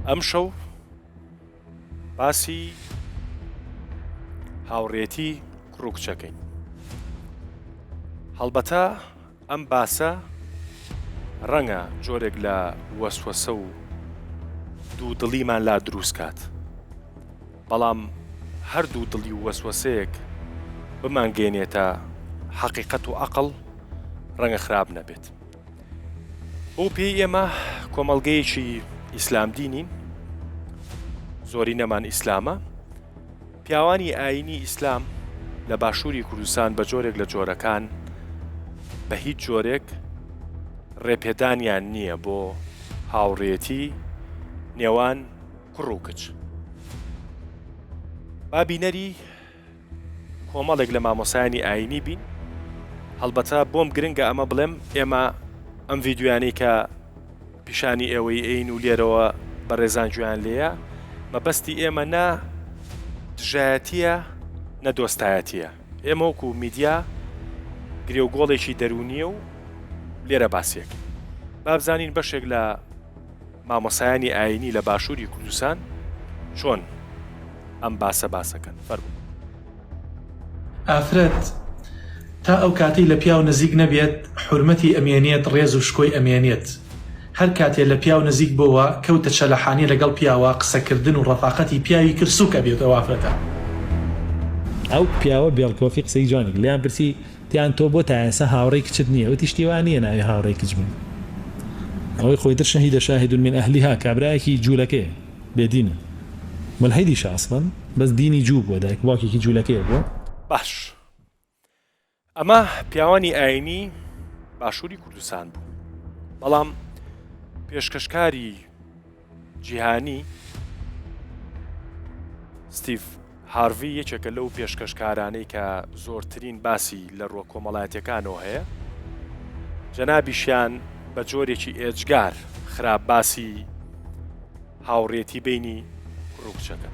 ئەم شەو باسی هاوڕێتی کوڕ و کچەکەین. هەڵبەتە ئەم باسە ڕەنگە جۆرێک لە وەسوەسە و دوودڵیمان لا دروست کات، بەڵام هەردوو دڵی و وەسوەسەیەک بمانگەێنێتە حەقیقەت و عەقڵ ڕەنگە خراپ نەبێت. بۆ پێی ئێمە کۆمەڵگەیەکی ئیسلام دینین، زۆری نەمان ئیسلامە. پیاوانی ئاینی ئیسلام لە باشووری کوردستان بە جۆرێک لە جۆرەکان بە هیچ جۆرێک ڕێپێدانیان نییە بۆ هاوڕێتی نێوان کوڕ و کچ. با بینەری کۆمەڵێک لە مامۆسایانی ئاینی بین. هەڵبەتە بۆم گرنگە ئەمە بڵێم، ئێمە ئەم ڤیدیویانەی کە پیشانی ئێوەی ئەین و لێرەوە بە ڕێزان گویان لێیە، مەبەستی ئێمە نە دژایەتیە نە دۆستایەتیە. ئێمە وەکو میدیا گرێوگۆڵێکی دەرونیە و لێرە باسیەک بابزانین بەشێک لە مامۆسایانی ئاینی لە باشووری کوردستان چۆن ئەم باسەکەن. فەرموو. ئافرەت تا ئەو کاتی لە پیاو نزیک نەبێت حورمەتی ئەمێنێت، ڕێز و شکۆی ئەمێنێت. هەر کاتێ لە پیاو نزیک بۆوە کەوتە چەلەحانی لەگەڵ پیاوە قسەکردن و ڕەفاقەتی پیاوی کرسووکە بێتەوە ئافرەتە. ئەو پیاوە بێڵکۆفی قسەی جوانێک لیان پرسی تیان تۆ بۆ تایەسە هاوڕێی کچت نییە؟ وتی شتیوانیە ناوی هاوڕێی کچ بن. ئەوەی خۆیتر شەهیدە شاهد من ئەهلیها، کابرایەکی جوولەکەیە بێدینە ملحیدیشە ئەسڵەن، بەس دینی جوو بووە، دایک باوکێکی جوولەکەیە بووە. باش، ئەمە پیاوانی ئاینی باشووری کوردستان بوو، بەڵام پێشکەشکاری جیهانی ستیڤ هاروی یەکێکە لەو پێشکەشکارانەی کە زۆرترین باسی لە ڕۆ کۆمەڵایەتیەکانەوە هەیە. جەنابیشیان بە جۆرێکی ئێجگار خراپ باسی هاوڕێتی بینی کوڕ و کچەکە.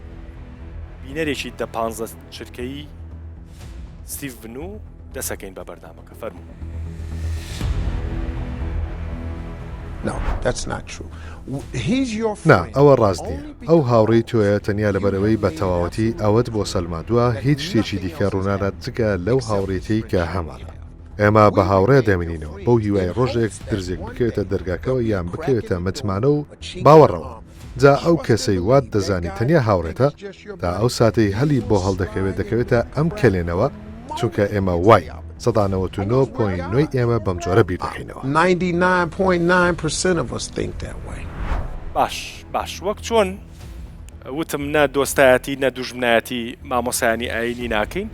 بینەرێکی دە 15 چرکەیی ستیڤ بن و دەسەکەین بە بەردامەکە. فەرموو. نا، ئەوە ڕاست نییە. ئەو هاوڕێی تۆیە تەنیا لەبەرەوەی بە تەواوەتی ئەوەت بۆ سەلماندووە، هیچ شتێکی دیکە ڕوونارە جگە لەو هاوڕێتی کە هەمانە. ئێمە بە هاوڕێ دەمێنینەوە بەو هیوای ڕۆژێک درزێک بکەوێتە دەرگاکەوە یان بکەوێتە متمانە و باوەڕەوە. جا ئەو کەسەی وات دەزانی تەنیا هاوڕێتە، تا ئەو ساتەی هەلی بۆ هەڵدەکەوێت دەکەوێتە ئەم کەلێنەوە، چونکە ئێمە وای 99.9 ئێمە بەم جۆرە بیر دەکەینەوە. 99.9% باش وەک چۆن وتم نە دۆستایەتی نە دوژمنایەتی مامۆسایانی ئاینی ناکەین،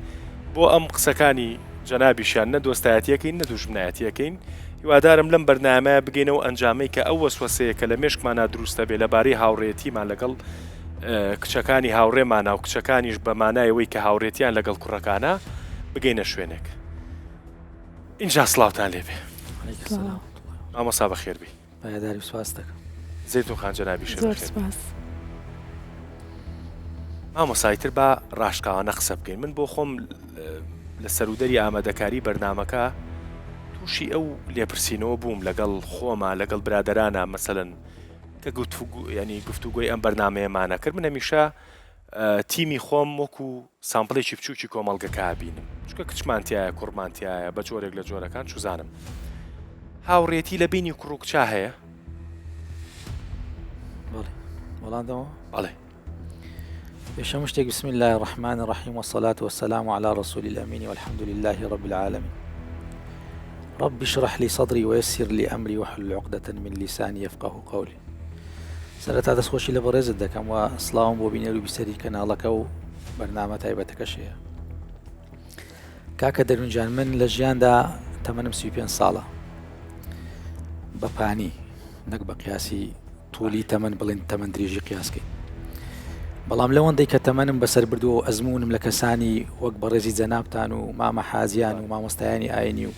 بۆ ئەم قسەکانی جەنابیشیان نە دۆستایەتیەکەین نە دوژمنایەتیەکەین. هیوادارم لەم بەرنامەیە بگەینەوە ئەنجامەی کە ئەو وەسوەسەیە کە لە مێشکمانە دروستە بێ لەبارەی هاوڕێتیمان لەگەڵ کچەکانی هاوڕێمانە و کچەکانیش بە مانایەوەی کە هاوڕێتیان لەگەڵ کوڕەکانە بگەینە شوێنێک. اینجا سڵاوتان لێبێ. مامۆستا بەخێر بی. بەیاداری و سواس دەکەم. زەیتون خان جەنابیش زۆر سپاس. مامۆستایتر بە ڕاشقاوانە قسە بکەین. من بۆ خۆم لە سەرودەری ئامادەکاری بەرنامەکە تووشی ئەو لێپرسینەوە بووم لەگەڵ خۆمە، لەگەڵ برادرانە مەسەلەن کە گفتوگۆی ئەم بەرنامەیەمانە کرد. من هەمیشە تیمی خۆم وەکو سامپڵێکی بچووکی کۆمەڵگەکە بینم، چونکە کچمانتیایە کوڕمانتیایە بە جۆرێک لە جۆرەکان چوزانم. هاوڕێتی لە بینی کوڕ و کچا هەیە؟ وەڵامدەوە؟ بەڵێ. پێشەم شتێک بسم الله الرحمن الرحيم والصلاة والسلام على رسول الأمين والحمد لله رب العالمين. رب اشرح لي صدري ويسر لي أمري واحلل عقدة من لساني يفقهوا قولي. سەرەتا دەستخۆشی لە بەڕێزت دەکەم و سڵاوم بۆ بینەر و بیسەری کەناڵەکە و بەرنامە تایبەتەکەشەیە. کاکە دەرونجان، من لە ژیاندا تەمەنم 35 ساڵە، بەپانی نەک بە قیاسی توولی تەمەن بڵێن تەمەن درێژی قیاسکەین. بەڵام لەوەندەی کە تەمەنم بەسەر بردووە و ئەزمونم لە کەسانی وەک بەڕێزی جەنابتان و مامە حازیان و مامۆستایانی ئاینی و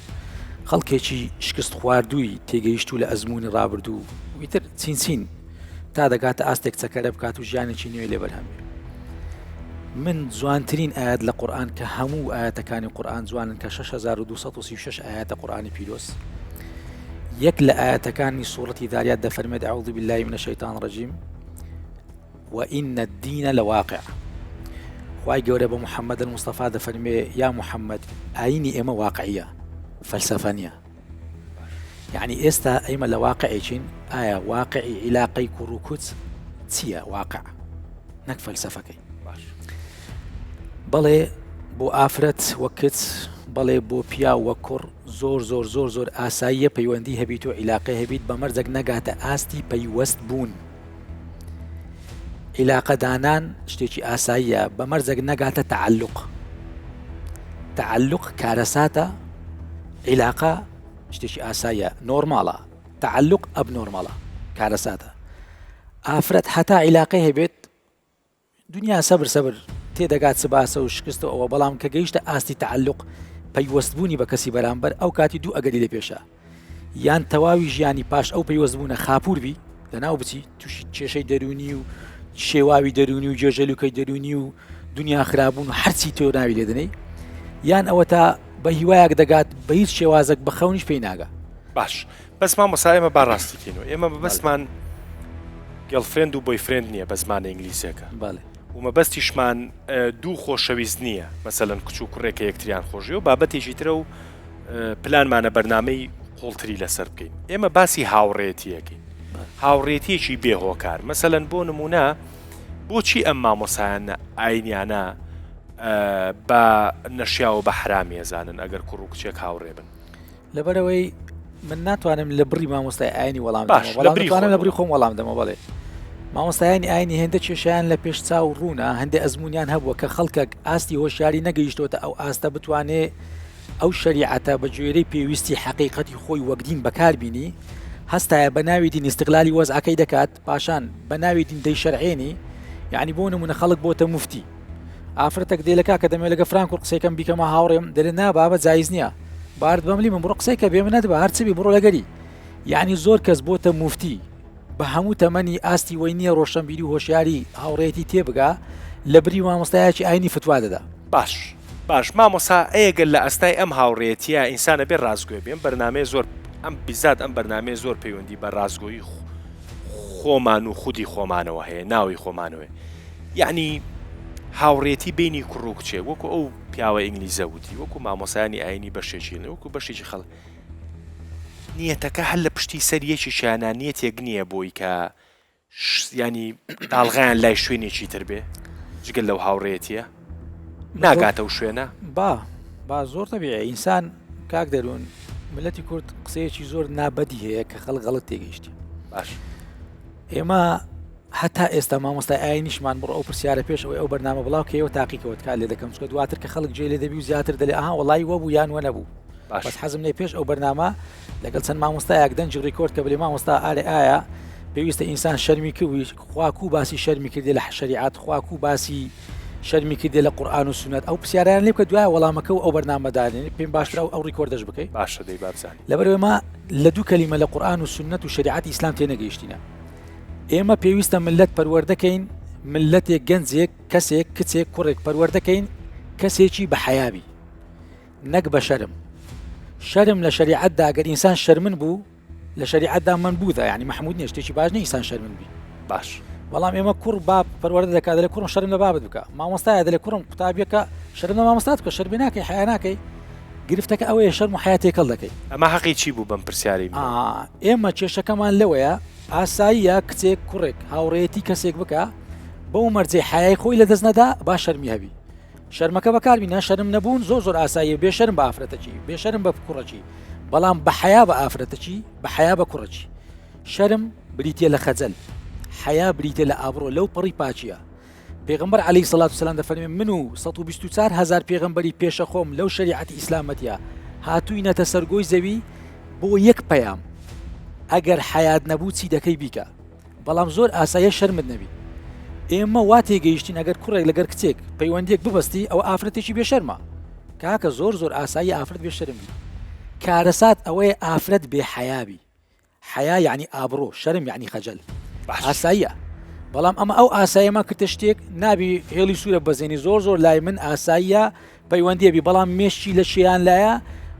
خەڵکێکی شکست خواردووی تێگەیشت و لە ئەزمونی ڕابردوو ویتر چین تا دەگاتە ئاستێک چەکەرە بکات و ژیانێکی نوێی لێبەرهەمێ. من جوانترین ئاەت لە قورئان کە هەموو ئاەتەکانی قورئان جوانن کە 6236 ئاەتە قورئانی پیرۆز، یەک لە ئاەتەکانی سوورەتی ذاریات دەفەرمێت ئەعوذ بالله من الشیطان الرجیم وإن الدين لواقع. خواي گەورە بە محەممەد المستەفا دەفەرمێ یا محەممەد ئاینی ئێمە واقعیە فەلسەفە نیە. یعنی ئێستا ئێمە لە واقعێکین ئایا واقعی عیلاقەی کوڕ و کوچ چییە واقع نەک فەلسەفەکەی. بەڵێ بۆ ئافرەت وەک کچ بەڵێ بۆ پیا وە کوڕ زۆر زۆر زۆر زۆر ئاساییە پەیوەندی هەبیت و عیلاقی هەبیت بە مەرجێک نەگاتە ئاستی پەیوەست بوون. عیلاقەدانان شتێکی ئاساییە بە مەرجێک نەگاتە تعلق کارەساتە، عیلاقە شتێکی ئاساییە نۆرماڵە، تعلق ئەب نۆرماڵە کارەساتە. ئافرەت هەتا عیلاقی هەبێت دنیا سەبر تێدەگات سباسە و شکستە ئەوە، بەڵام کە گەیشتە ئاستی تعلق پەیوەستبوونی بە کەسی بەرامبەر ئەو کاتی دوو ئەگەری لە پێشە، یان تەواوی ژیانی پاش ئەو پەیوەستبوونە خاپوربی لەناو بچی تووشی کێشەی دەرونی و شێواوی دەرونی و جێژەلوکەی دەرونی و دنیا خراببوون و هەرچی تۆ ناوی لێدنەی، یان ئەوە تا بە هیوایەک دەگات بە هیچ شێوازێک بەخەونیش پێی ناگە. باش بەسمان مەسا ئێمە باڕاستیکەینەوە، ئێمە بەبەستمان گەڵفرێند و بۆیفرێند نییە بە زمانە ئینگلیزیەکە، و مەبەستیشمان دوو خۆشەویست نییە، مەسەلەن کچ و کوڕێکە یەکتریان خۆشی و بابەتێکی ترە و پلانمانە بەرنامەی قوڵتری لەسەر بکەین. ئێمە باسی هاوڕێتیەکەین، هاوڕێتیەکی بێهۆکار. مەسەلەن بۆ نمونە بۆچی ئەم مامۆسایانە ئاینیانە بە نەشیاوە بە حرامی ئەزانن ئەگەر کوڕ و کچێک هاوڕێ بن؟ لەبەرەوەی من ناتوانم لە بڕی مامۆستای ئاینی وەڵام لە بڕی خۆم وەڵام دەمە. بەڵێ مامۆستایانی ئاینی هێندە کێشیان لە پێش چاو ڕوونە، هەندێک ئەزمونیان هەبووە کە خەڵکێک ئاستی هۆشیاری نەگەیشتۆتە ئەو ئاستە بتوانێت ئەو شەریعەتە بە گوێرەی پێویستی حەقیقەتی خۆی وەکدین بەکاربینی، هەستایە بە ناوی دین استقلالی وەزعەکەی دەکات، پاشان بە ناوی دین دەی شەرعێنی. یعنی بۆ نمونە خەڵک بۆتە مفتی، ئافرەتێک دێلەکە کە دەمێت لەگە فرانک و قسەیەکەم بیکەمە هاوڕێم دەرێ نابابە جایز نییە، بارد بەملی من بڕۆ قسەی کە بێ من نەدەبە هەرچبی بڕۆ لەگەری. یعنی زۆر کەس بۆتە مفتی بە هەموو تەمەنی ئاستی وەی نییە ڕۆشنبیری و هۆشیاری هاوڕێتی تێبگا لە بری مامۆستایەکی ئاینی فتوا دەدا. باش مامۆسا ئەگەر لە ئەستای ئەم هاوڕێتیە ئینسانە بێ ڕازگوێ بێن بەرنامەیە زۆر ئەم بیزات ئەم بەرنامەیە زۆر پەیوەندی بە ڕازگۆیی خۆمان و خودی خۆمانەوە هەیە، ناوی خۆمانەوە. یعنی هاوڕێتی بینی کوڕ و کچێ وەکو ئەو پیاوە ئینگلیزە وتی، وەکو مامۆسایانی ئاینی بەشێکی وەکو بەشێکی خەڵک نیەتەکە هەر لە پشتی سەریەکی شانە نیەتێک نییە بۆی کە ینی داڵغیان لای شوێنێکی تر بێ جگەل لەو هاوڕێتیە ناگاتە و شوێنە. با زۆر تەبیعە ئینسان کاک دەروون ملەتی کورد قسەیەکی زۆر نابەدی هەیە کە خەڵک غەڵەت تێگەیشتی. باش ئێمە هەتا ئێستا مامۆستای ئاینیشمان بڕۆ ئەو پرسیارە پێش ئەوەی ئەو بەرنامە بڵاو کەەوە تاقیکەوت کا لێ دەکەم چکە دواتر کە خەڵک جێ لێ دەبی و زیاتر دەلێ ئاها وەڵی وەبوو یان وە نەبوو. بەس حەزم لێ پێش ئەو بەرنامە لەگەڵ چەند مامۆستایەک دەنج ڕیکۆرد کە بڵێ مامۆستا ئایا پێویستە ئینسان شەرمی کردی خواکو باسی شەرمی کردی لە شەریعەت، خواکو باسی شەرمی کردی لە قورئان و سونەت، ئەو پرسیارەیان لێ بکە دوای وەڵامەکە و ئەو بەرنامەدانێ پێم باشترە ئەو ڕیکۆردەش بکەیت. باشە دەی بابزانانی. لەبەرەوەی ما لە دوو کەلیمە لە قورئان و سونەت و شەریعەتی ئیسلام تێنەگەیشتینە. ئێمە پێویستە ملت پەروەردەکەین، ملەتێک گەنجێک کەسێک کچێک کوڕێک پەروەردەکەین کەسێکی بە حەیابی نەک بە شەرم. شەرم لە شەریعەتدا ئەگەر ئینسان شەرمن بوو لە شەریعەتدا منبوذە، یعنی محمود نییە شتێکی باش نیە ئینسان شەرمن بی. باش بەڵام ئێمە کوڕ باب پەروەردە دەکات دەڵێ کوڕم شەرم لە بابت بکە، مامۆستایە دەڵێ کوڕم قوتابیەکە شەرم لە مامۆستات بکە، شەرمی ناکەی حیا ناکەی، گرفتەکە ئەوەیە شەرم و حیا تێکەڵ دەکەی. ئەمە حەقی چی بوو بەم پرسیاری؟ ئێمە کێشەکەمان لەوەیە ئاساییە کچێک کوڕێک هاوڕێتی کەسێک بکە بەو مەرجەی حیای خۆی لە دەست نەدا با شەرمی هەبی. شەرمەکە بەکاربینە، شەرم نەبوون زۆر زۆر ئاساییە، بێشەرم بە ئافرەتەکی، بێشەرم بە کوڕەکی، بەڵام بە حیا بە ئافرەتەکی، بە حیا بە کوڕەکی. شەرم بریتە لە خەجەل، حیا بریتە لە ئابڕۆ، لەو پەڕی پاچیە. پێغەمبەر عەلەیهی سەڵات وسەلام دەفەرمێ من و 124,000 پێغەمبەری پێشە خۆم لەو شەریعەتی ئیسلامەتیە هاتووینەتە سەرگۆی زەوی بۆ یەک پەیام، ئەگەر حیات نەبوو چی دەکەی بیکە، بەڵام زۆر ئاسایە شەرمت نەبی. ئێمە وا تێگەیشتین ئەگەر کوڕێک لەگەر کچێک پەیوەندیەک ببەستی ئەوە ئافرەتێکی بێشەرمە، کاکە زۆر زۆر ئاسایی ئافرەت بێشەرم بی. کارەسات ئەوەیە ئافرەت بێ حیابی. حیا یعنی ئابڕۆ، شەرم یعنی خەجەل، ئاساییە. بەڵام ئەمە ئەو ئاساییەمە کردە شتێک نابی هێڵی سوورە بەزێنی. زۆر زۆر لای من ئاساییە پەیوەندیە بی، بەڵام مێشتی لە شیان لایە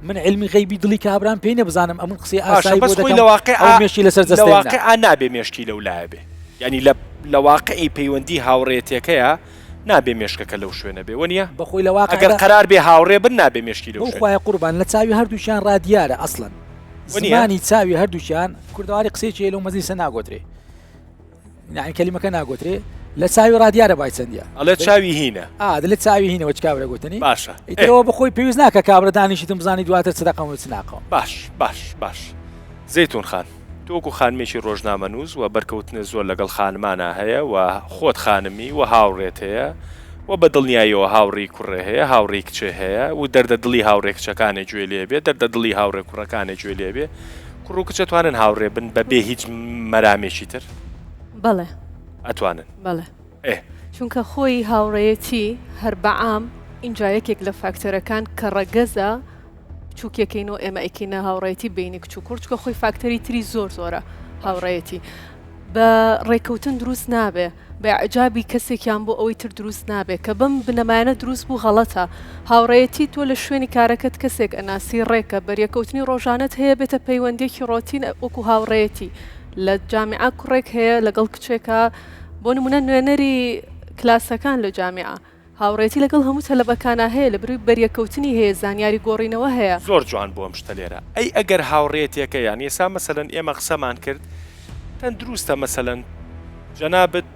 من علمی غیبی دڵی کابران پێی نەبزانم ئەمن قسەی ئاسایی بۆ دەکەم ئەو مێشتی لەسەر جەستەی لە واقع نابێ مێشکی لەو لایە بێ، یعنی لە لە واقعی پەیوەندی هاوڕێتیەکەیە نابێ مێشکەکە لەو شوێنە بێ وەنیە بەخۆی لە واقع ئەگەر قرار بێ هاوڕێ بن نابێ مێشکی لەو شوێنە خخوای قوربان لە چاوی هەردووشیان ڕادیارە ئەسڵەن زمانی چاوی هەردووشیان کوردەواری قسێکی لەو مەزیسە ناگۆترێ نعم کەلیمەکە ناگۆترێ لە چاوی ڕادیارە بای چەندە ئەڵێ چاوی هینە دلێت چاوی هینەوە چکاورە گوتنی باشە ئیترەوە بخۆی پێویست ناکە کابرا دانیشتم بزانی دواتر چدەقەم چناقەوە باش زەیتون خان تۆکو خانمێکی ڕۆژنامە نووس و بەرکەوتنە زۆر لەگەڵ خانمانە هەیە و خۆت خانمی و هاوڕێت هەیە و بە دڵنیاییەوە هاوڕی کوڕێ هەیە هاوڕی کچێ هەیە و دەردە دڵی هاوڕێ کچەکانێک گوێ لێ بێ دەردە دڵی هاوڕێ کوڕەکانێک گوێ لێ بێ کوڕ و کچە توانن هاوڕێ بن بەبێ هیچ مەرامێکی تر بەڵێ ئەتوانن بەڵێ چونکە خۆی هاوڕێتی هەر بەعام اینجا یەکێک لە فاکتەرەکان کە ڕەگەزە چووکێکینەوە ئێمە ئەیکینە هاوڕێتی بینی کچ و کوڕ چکە خۆی فاکتەری تری زۆرە هاوڕێتی بە ڕێکەوتن دروست نابێ بە عجابی کەسێکیان بۆ ئەوەی تر دروست نابێت کە بم بنەمایانە دروست بوو غەڵەتە هاوڕێتی تۆ لە شوێنی کارەکەت کەسێک ئەناسی ڕێکە بەریەکەوتنی ڕۆژانەت هەیە بێتە پەیوەندێکی ڕۆتین وەکو هاوڕێتی لە جامیعە کوڕێک هەیە لەگەڵ کچێکە بۆ نمونە نوێنەری کلاسەکان لە جامیعە هاوڕێتی لەگەڵ هەموو تەلەبەکانە هەیە لە بروی بەریەکەوتنی هەیە زانیاری گۆڕینەوە هەیە زۆر جوان بۆ ئەم شتە لێرە ئەی ئەگەر هاوڕێتیەکە یان ئێسا مەسەلەن ئێمە قسەمان کرد تەن دروستە مەسەلەن جەنابەت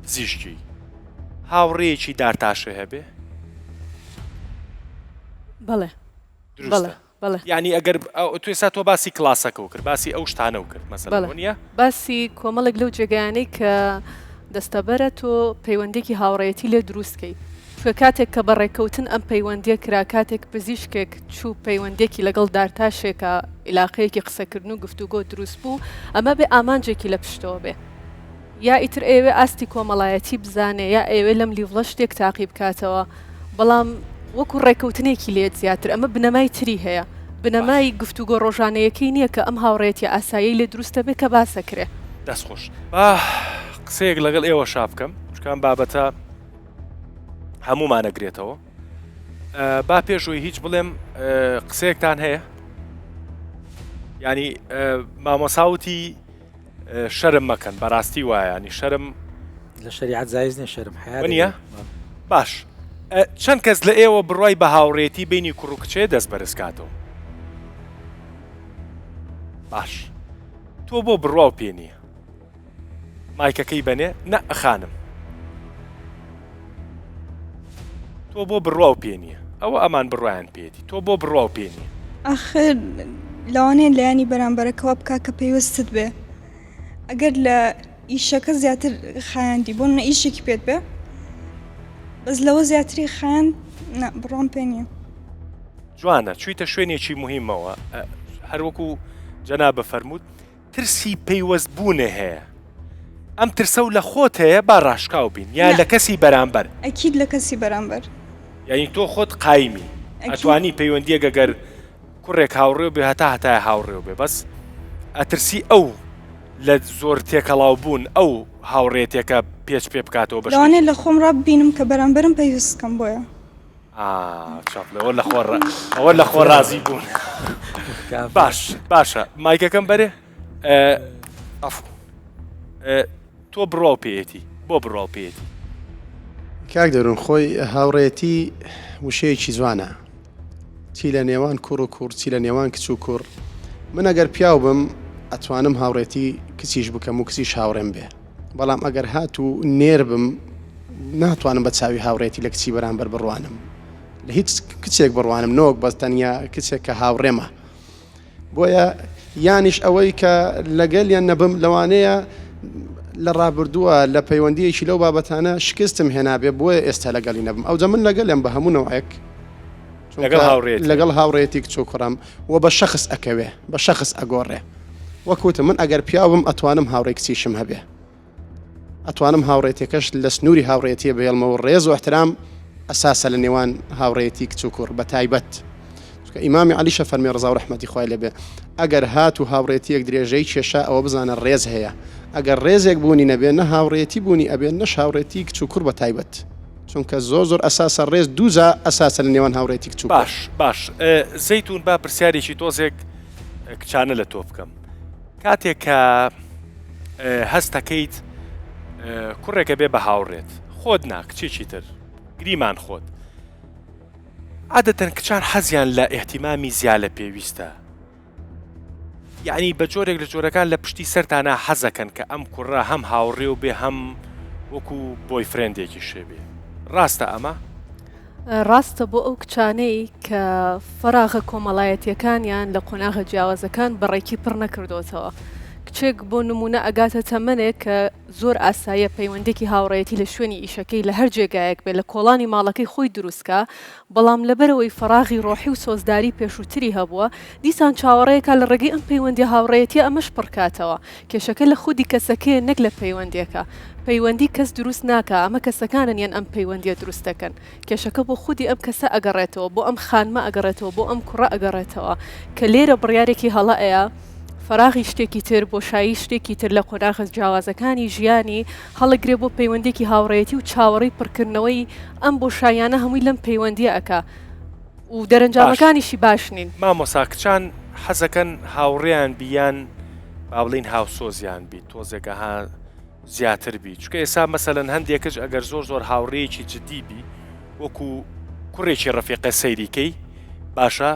پزیشکی هاوڕێیەکی دارتاشە هەبێ بەڵێ بەڵێ یعنی ئەگەر توێ سا تۆ باسی کلاسەکە و کرد باسی ئەو شتانە و کرد مەسەلەن وەنیە باسی کۆمەڵێک لەو جێگایانەی کە دەستەبەرە تۆ پەیوەندێکی هاوڕێتی لێ دروستکەی چکە کاتێک کە بەڕێکەوتن ئەم پەیوەندیە کرا کاتێک پزیشکێک چوو پەیوەندێکی لەگەڵ دارتاشێکە عیلاقەیەکی قسەکردن و گفتوگۆ دروست بوو ئەمە بێ ئامانجێکی لە پشتەوە بێ یا ئیتر ئێوێ ئاستی کۆمەڵایەتی بزانێ یا ئێوێ لەم لیڤڵە شتێک تاقی بکاتەوە بەڵام وەکو ڕێکەوتنێکی لێت زیاتر ئەمە بنەمای تری هەیە بنەمای گفتوگۆ ڕۆژانەیەکەی نییە کە ئەم هاوڕێتی ئاسایی لێ دروستە بێ کە باسەکرێ دەستخۆش قسەیەک لەگەڵ ئێوە شا بکەم چکان بابەتە هەمومانەگرێتەوە با پێشووی هیچ بڵێم قسەیەکتان هەیە ینی مامۆساوتی شەرم مەکەن بەڕاستی وایە ینی شەرم لە شریعەت جایز نیە شەرم نییە باش چەند کەس لە ئێوە بڕای بە هاوڕێتی بینی کوڕ و کچێ دەست بەرزکاتەوە باش تۆ بۆ بڕوا و پێ نییە مایکەکەی بەنێ نە ئەخانم تۆ بۆ بڕوا و پێ نییە ئەوە ئەمان بڕایان پێێتی تۆ بۆ بڕوا و پێ نییە ئاخر لەوانەیە لایانی بەرامبەرەکەەوە بکە کە پێویستت بێ ئەگەر لە ئیشەکە زیاتر خایاندی بۆ نە ئیشێکی پێت بێ بەس لەوە زیاتری خایان بڕۆم پێ نییە جوانە چوویتە شوێنێکی مهمەوە هەروەکو جەنابە فەرمووت ترسی پەیوەست بوونە هەیە ئەم ترسە و لە خۆت هەیە با ڕاشکاو بین یان لە کەسی بەرامبەر ئەکید لە کەسی بەرامبەر یعنی تۆ خۆت قایمی ئەتوانی پەیوەندیە گەگەر کوڕێک هاوڕێ بێ هەتایە هاوڕێ بێ بەس ئەترسی ئەو لە زۆر تێکەڵاو بوون ئەو هاوڕێتێکە پێچ پێ بکاتەوە بەشوانێت لە خۆم ڕاببینم کە بەرامبەرم پێویستکەم بۆیە ئەوە لە خۆ ڕازی بوون باشە مایکەکەم بەرێ تۆ بڕاو پێێتی بۆ بڕاو پێێتی کاک دەروون خۆی هاوڕێتی وشەیەکی جوانە چی لە نێوان کوڕ و کوڕ چی لە نێوان کچ و کوڕ من ئەگەر پیاو بم ئەتوانم هاوڕێتی کچیش بکەم و کچیش هاوڕێم بێ بەڵام ئەگەر هات و نێر بم ناتوانم بە چاوی هاوڕێتی لە کچی بەرامبەر بڕوانم لە هیچ کچێک بڕوانم نۆک بەس تەنیا کچێک کە هاوڕێمە بۆیە یانیش ئەوەی کە لەگەڵیان نەبم لەوانەیە لە ڕابردووە لە پەیوەندیەکی لەو بابەتانە شکستم هێنابێ بۆیە ئێستا لەگەڵی نەبم ئەوجە من لەگەڵێم بە هەموو نەوەیەک لەگەڵ هاوڕێتی کچ و کوڕم و بە شەخص ئەکەوێ بە شەخص ئەگۆڕێ وەکوتە من ئەگەر پیاوم ئەتوانم هاوڕێ کچیشم هەبێ ئەتوانم هاوڕێتێکەش لە سنووری هاوڕێتیە بێڵمەوە ڕێز و احترام ئەساسە لە نێوان هاوڕێتی کچ و کوڕ بە تایبەت ئیمامی عەلیشە فەرمی ڕزا و ڕەحمەتی خوای لێبێ ئەگەر هات و هاوڕێتیەک درێژەی کێشا ئەوە بزانە ڕێز هەیە ئەگەر ڕێزێک بوونی نەبێ نە هاوڕێتی بوونی ئەبێ نەش هاوڕێتی کچ و کوڕ بە تایبەت چونکە زۆر ئەساسە ڕێز دووزە ئەساسە لە نێوان هاوڕێتی کچ و کوڕ باش زەیتون با پرسیارێکی تۆزێک کچانە لە تۆ بکەم کاتێک کە هەستەکەیت کوڕێکە بێ بە هاوڕێت خۆت نا کچێکی تر گریمان خۆت عادەتەن کچان حەزیان لە ئێحتیمامی زیاد لە پێویستە یعنی بە جۆرێک لە جۆرەکان لە پشتی سەرتانە حەزەکەن کە ئەم کوڕە هەم هاوڕێ و بێ هەم وەکو بۆی فرێندێکی شێبێ ڕاستە ئەمە؟ ڕاستە بۆ ئەو کچانەی کە فەراغە کۆمەڵایەتیەکانیان لە قۆناغە جیاوازەکان بەڕێکی پڕ نەکردوتەوە کچێک بۆ نمونە ئەگاتە تەمەنێک کە زۆر ئاساییە پەیوەندێکی هاوڕێتی لە شوێنی ئیشەکەی لە هەر جێگایەک بێ لە کۆڵانی ماڵەکەی خۆی دروستکە بەڵام لەبەرەوەی فەراغی ڕۆحی و سۆزداری پێشووتری هەبووە دیسان چاوەڕێیەکە لە ڕێگەی ئەم پەیوەندی هاوڕێتی ئەمەش پڕکاتەوە کێشەکە لە خودی کەسەکەی نەک لە پەیوەندێکە پەیوەندی کەس دروست ناکە ئەمە کەسەکانن یان ئەم پەیوەندیە دروستەکەن کێشەکە بۆ خودی ئەم کەسە ئەگەڕێتەوە بۆ ئەم خانمە ئەگەڕێتەوە بۆ ئەم کوڕە ئەگەڕێتەوە کە لێرە بڕیارێکی هەڵەیە فراغی شتێکی تر بۆشایی شتێکی تر لە قۆناغە جیاوازەکانی ژیانی هەڵەگرێ بۆ پەیوەندێکی هاوڕێتی و چاوەڕی پڕکردنەوەی ئەم بۆشایانە هەمووی لەم پەیوەندیە ئەکا و دەرەنجامەکانیشی باش نین مامۆستا کچان حەزەکەن هاوڕێیان بیان با بڵین هاوسۆزیان بیت تۆزێکەها زیاتر بیت چکە ئێستا مەسەلەن هەندێکش ئەگەر زۆر هاوڕێیەکی جدی بی وەکو کوڕێکی ڕەفیقە سەیریکەی باشە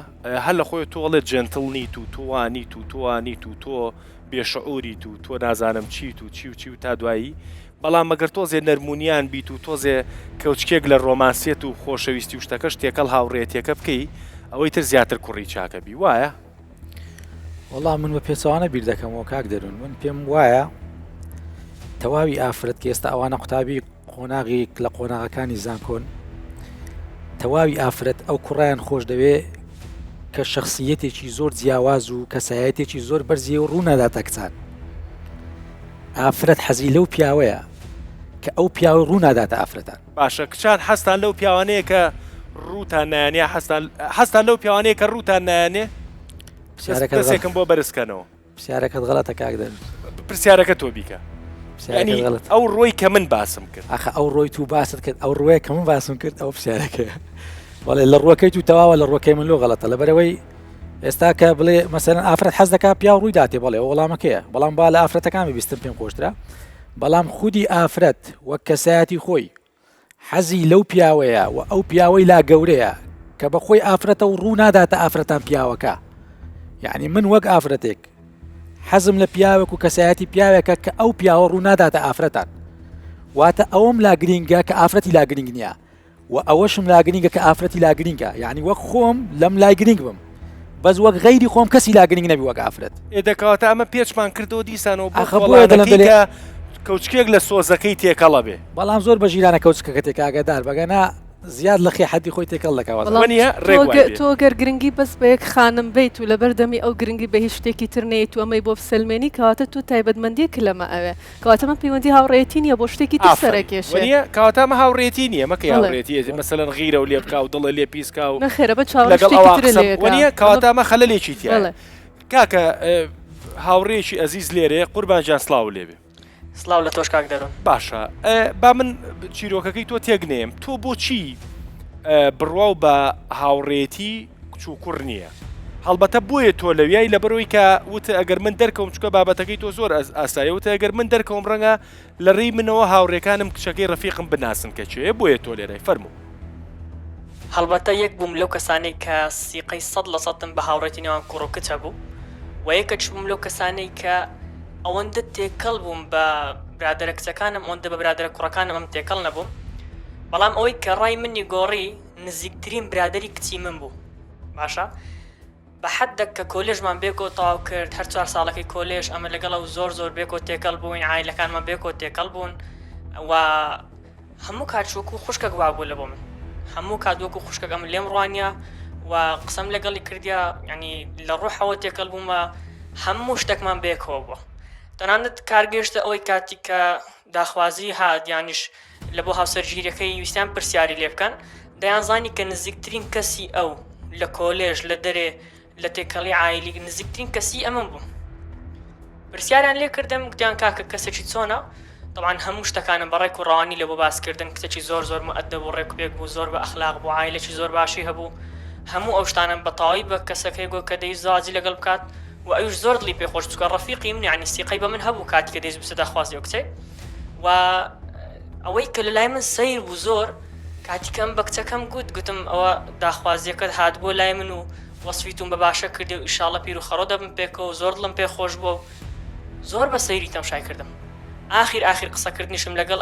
هەر لە خۆی تۆڵێت جنتڵنیت و توانیت و تۆ بێشعوریت و تۆ نازانم چیت و چی و تا دوایی بەڵام مەگەر تۆزێ نەرمونیان بیت و تۆزێ کەوچکێک لە ڕۆمانسیەت و خۆشەویستی و شتەکەش تێکەڵ هاوڕێتیەکە بکەی ئەوەی تر زیاتر کوڕی چاکە بی وایە؟ وەڵام من بە پێچەوانە بیر دەکەمەوە کاک دەرون من پێم وایە تەواوی ئافرەت کە ئێستا ئەوانە قوتابی قۆناغی لە قۆناغەکانی زانکۆن تەواوی ئافرەت ئەو کوڕیان خۆش دەوێ کە شخصیەتێکی زۆر جیاواز و کەسایەتێکی زۆر بەرزیە و ڕوونەداتە کچان ئافرەت حەزی لەو پیاوەیە کە ئەو پیاوە ڕووناداتە ئافرەتان باشە کچان حەستان لەو پیاوانەیە کە ڕووتان نایانێ حەستان لەو پیاوانەیە کە ڕووتان نایانێ دەستێکم بۆ بەرزکەنەوە پرسیارەکەت غەڵەتە کاک دەرون پرسیارەکە تۆ بیکە ئەو ڕۆی کە من باسم کرد ئەخە ئەو ڕۆی تو باست کرد ئەو ڕۆیە کە من باسم کرد ئەو پرسیارەکە وەڵێ لە ڕۆکەی تو تەواوە لە ڕۆکەی من لۆ غەڵەتە لەبەرەوەی ئێستا کە بڵێ مەسەلەن ئافرەت حەز دەکا پیا ڕووی داتێ بڵێ ئەو وەڵامەکەیە بەڵام با لە ئافرەتەکان بیستم پێم خۆشترا بەڵام خودی ئافرەت وەک کەسایەتی خۆی حەزی لەو پیاوەیە و ئەو پیاوەی لا گەورەیە کە بە خۆی ئافرەتە و ڕوو ناداتە ئافرەتان پیاوەکە یعنی من وەک ئافرەتێک حەزم لە پیاوێک و کەسایەتی پیاوێکە کە ئەو پیاوە ڕوو ناداتە ئافرەتان واتە ئەوەم لا گرینگە کە ئافرەتی لا گرنگ نییە و ئەوەشم لا گرینگە کە ئافرەتی لا گرینگە یعنی وەک خۆم لەم لای گرنگ بم بەس وەک غەیری خۆم کەسی لا گرنگ نەبی وەک ئافرەت دەکەواتە ئەمە پێچمان کردەوە دیسانەوە بۆ کەوچکێک لە سۆزەکەی تێکەڵە بێ بەڵام زۆر بە ژیرانە کەوچکەکە تێکاگەدار بەگەنا زیاد لە خێ حەدی خۆی تێکەڵ دەکەوە تۆ گەر گرنگی بەس بە یەک خانم بیت و لەبەر دەمی ئەو گرنگی بە هیچ شتێکی تر نێیت و ئەمەی بۆ بسەلمێنی کەواتە تۆ تایبەتمەندیەک لەمە ئەوێ کەواتە من پەیوەندی هاوڕێتی نییە بۆ شتێکی تر سەرکێشە کەواتە ئەمە هاوڕێتی نییە مەکە هاوڕێتی مەسەلەن غیرە و لێ بکا و دڵە لێ پیسکا و نەخێرە بە چاوەڕێتی کەواتە ئەمە خەلەلێکی تیایە کاکە هاوڕێکی ئەزیز لێرێ قوربان جان سڵاو لێبێ سڵاو لە تۆش کاک دەرون باشە با من چیرۆکەکەی تۆ تێگنێم تۆ بۆچی بڕوا و بە هاوڕێتی کچوو کوڕ نییە هەڵبەتە بۆیە تۆ لەویای لەبەرەوەی کە وتە ئەگەر من دەرکەوم چکە بابەتەکەی تۆ زۆر ئاسایە وتە ئەگەر من دەرکەوم ڕەنگە لە ڕێی منەوە هاوڕێکانم کچەکەی ڕەفیقم بناسن کە چێ بۆیە تۆ لێرەی فەرموو هەڵبەتە یەک بووم لەو کەسانەی کە سیقەی 100% بە هاوڕێتی نێوان کوڕ و کچە بوو و یەکەچ بووم لەو کەسانەی کە ئەوەندە تێکەڵ بووم بە برادرە کچەکانم ئەوەندە بە برادرە کوڕەکانم ئەم تێکەڵ نەبووم بەڵام ئەوەی کە ڕای منی گۆڕی نزیکترین برادری کچی من بوو باشە بە حەدێک کە کۆلێژمان بێکۆ تەواو کرد هەر 4 ساڵەکەی کۆلێژ ئەمە لەگەڵە و زۆر بێکۆ تێکەڵ بووین عایلەکانمان بێکۆ تێکەڵ بوون و هەموو کاتشوەکو خوشکەک وا بوو لە بۆ من هەموو کاتوەکو خوشکەک ئەم لێم ڕوانیە و قسەم لەگەڵی کردیا ینی لە ڕوحەوە تێکەڵ بوومە هەموو شتێکمان بێکەوە بووە تەنانەت کارگەشتە ئەوەی کاتی کە داخوازی هات یانیش لە بۆ هاوسەرگیریەکەی ویستیان پرسیاری لێ بکەن دەیانزانی کە نزیکترین کەسی ئەو لە کۆلێژ لە دەرێ لە تێکەڵی عایلی نزیکترین کەسی ئەمن بوو پرسیاریان لێ کردم گوتیان کاکە کەسێکی چۆنە طبعاً هەموو شتەکانم بە ڕێک و ڕەوانی لە بۆ باسکردن کچێکی زۆر مؤدەب و ڕێکوپێک بوو زۆر بە ئەخلاق بوو عایلێکی زۆر باشی هەبوو هەموو ئەو شتانم بەتەواوی بە کەسەکەی گۆ کە دەیویست زواجی لەگەڵ بکات و ئەوش زۆر دڵی پێخۆش چکە ڕەفیقی من یعنی سیقەی بە من هەبوو کاتی کە دەیویست بچێتە خوازی ئەو کچەی و و ئەوەی کە لە لای من سیر بوو زۆر کاتیکەم بە کچەکەم گوتم ئەوە داخوازیەکەت هات بۆ لای من و وەسفیتون بە باشە کردی و ئیشاڵە پیر و خەڕۆ دەبم پێکەوە زۆر دڵم پێ خۆش بووە و زۆر بە سەیری تەماشای کردم. آخر قسەکردنیشم لەگەڵ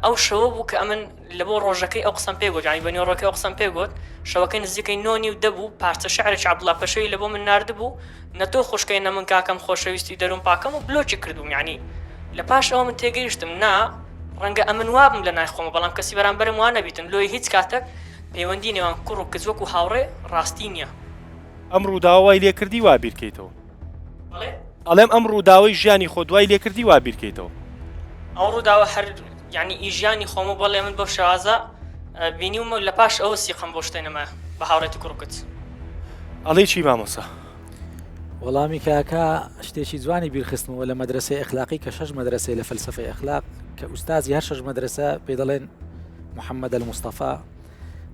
ئەو شەوە بوو کە ئەمن لە بۆ ڕۆژەکەی ئەو قسەم پێگوت، ینی بەنیۆڕەکەی ئەو قسەم پێگوت، شەوەکەی نزیکەی 9 و دەبوو پارچە شعرێکی عەبدوڵڵا پەشەوی لە بۆ من ناردبوو، نەتۆ خوشکەی نە من کاکەم خۆشەویستی دەروون پاکەم و بلۆکی کردوم. یعنی لە پاش ئەوە من تێگەیشتم نا ڕەنگە ئەمن وابم لە نای خۆمە، بەڵام کەسی بەرامبەرم وان نەبیتن لۆی هیچ کاتێک پەیوەندی نێوان کوڕ و کچ وەکو هاوڕێ ڕاستی نییە. ئەم ڕووداوای لێکردی وا بیرکەیتەوە. ئەڵێم ئەم ڕووداوای ژیانی خۆ دوای لێکردی وا بیرکەیتەوە. ئەو ڕووداوە هەر یعنی ئیژیانی خۆمە بەڵێ من بەو شازە بینیومە لە پاش ئەوە سیقم بۆ شتێنەمە بە هاوڕێتی کوڕ و کچ. ئەڵێ چی مامۆستا؟ وەڵامی کاکە شتێکی جوانی بیرخستنەوە لە مەدرسەی ئەخلاقی کە 6 مەدرسەی لە فەلسفەی ئەخلاق کە ئوستازی هەر 6 مەدرسە پێ دەڵێن محەممەد المستەفا،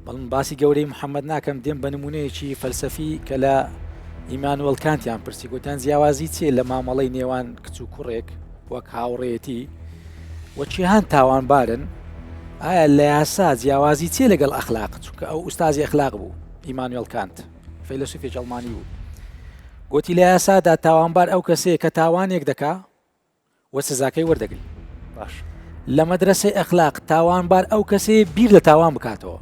بەڵام باسی گەورەی محەممەد ناکەم دێم بە نمونەیەکی فەلسەفی کە لە ئیمانوەڵ کانتیان پرسی گوتیان جیاوازی چێ لە مامەڵەی نێوان کچ و کوڕێک وەک هاوڕێتی وەچیهان تاوانبارن، ئایا لە یاسا جیاوازی چێ لەگەڵ ئەخلاق؟ چونکە ئەو ئوستازی ئەخلاق بوو ئیمانوێڵ کانت فەیلسوفێکی ئەڵمانی بوو، گوتی لە یاسادا تاوانبار ئەو کەسەیە کە تاوانێک دەکا وە سزاکەی وەردەگری. باش لە مەدرسەی ئەخلاق تاوانبار ئەو کەسەیە بیر لە تاوان بکاتەوە،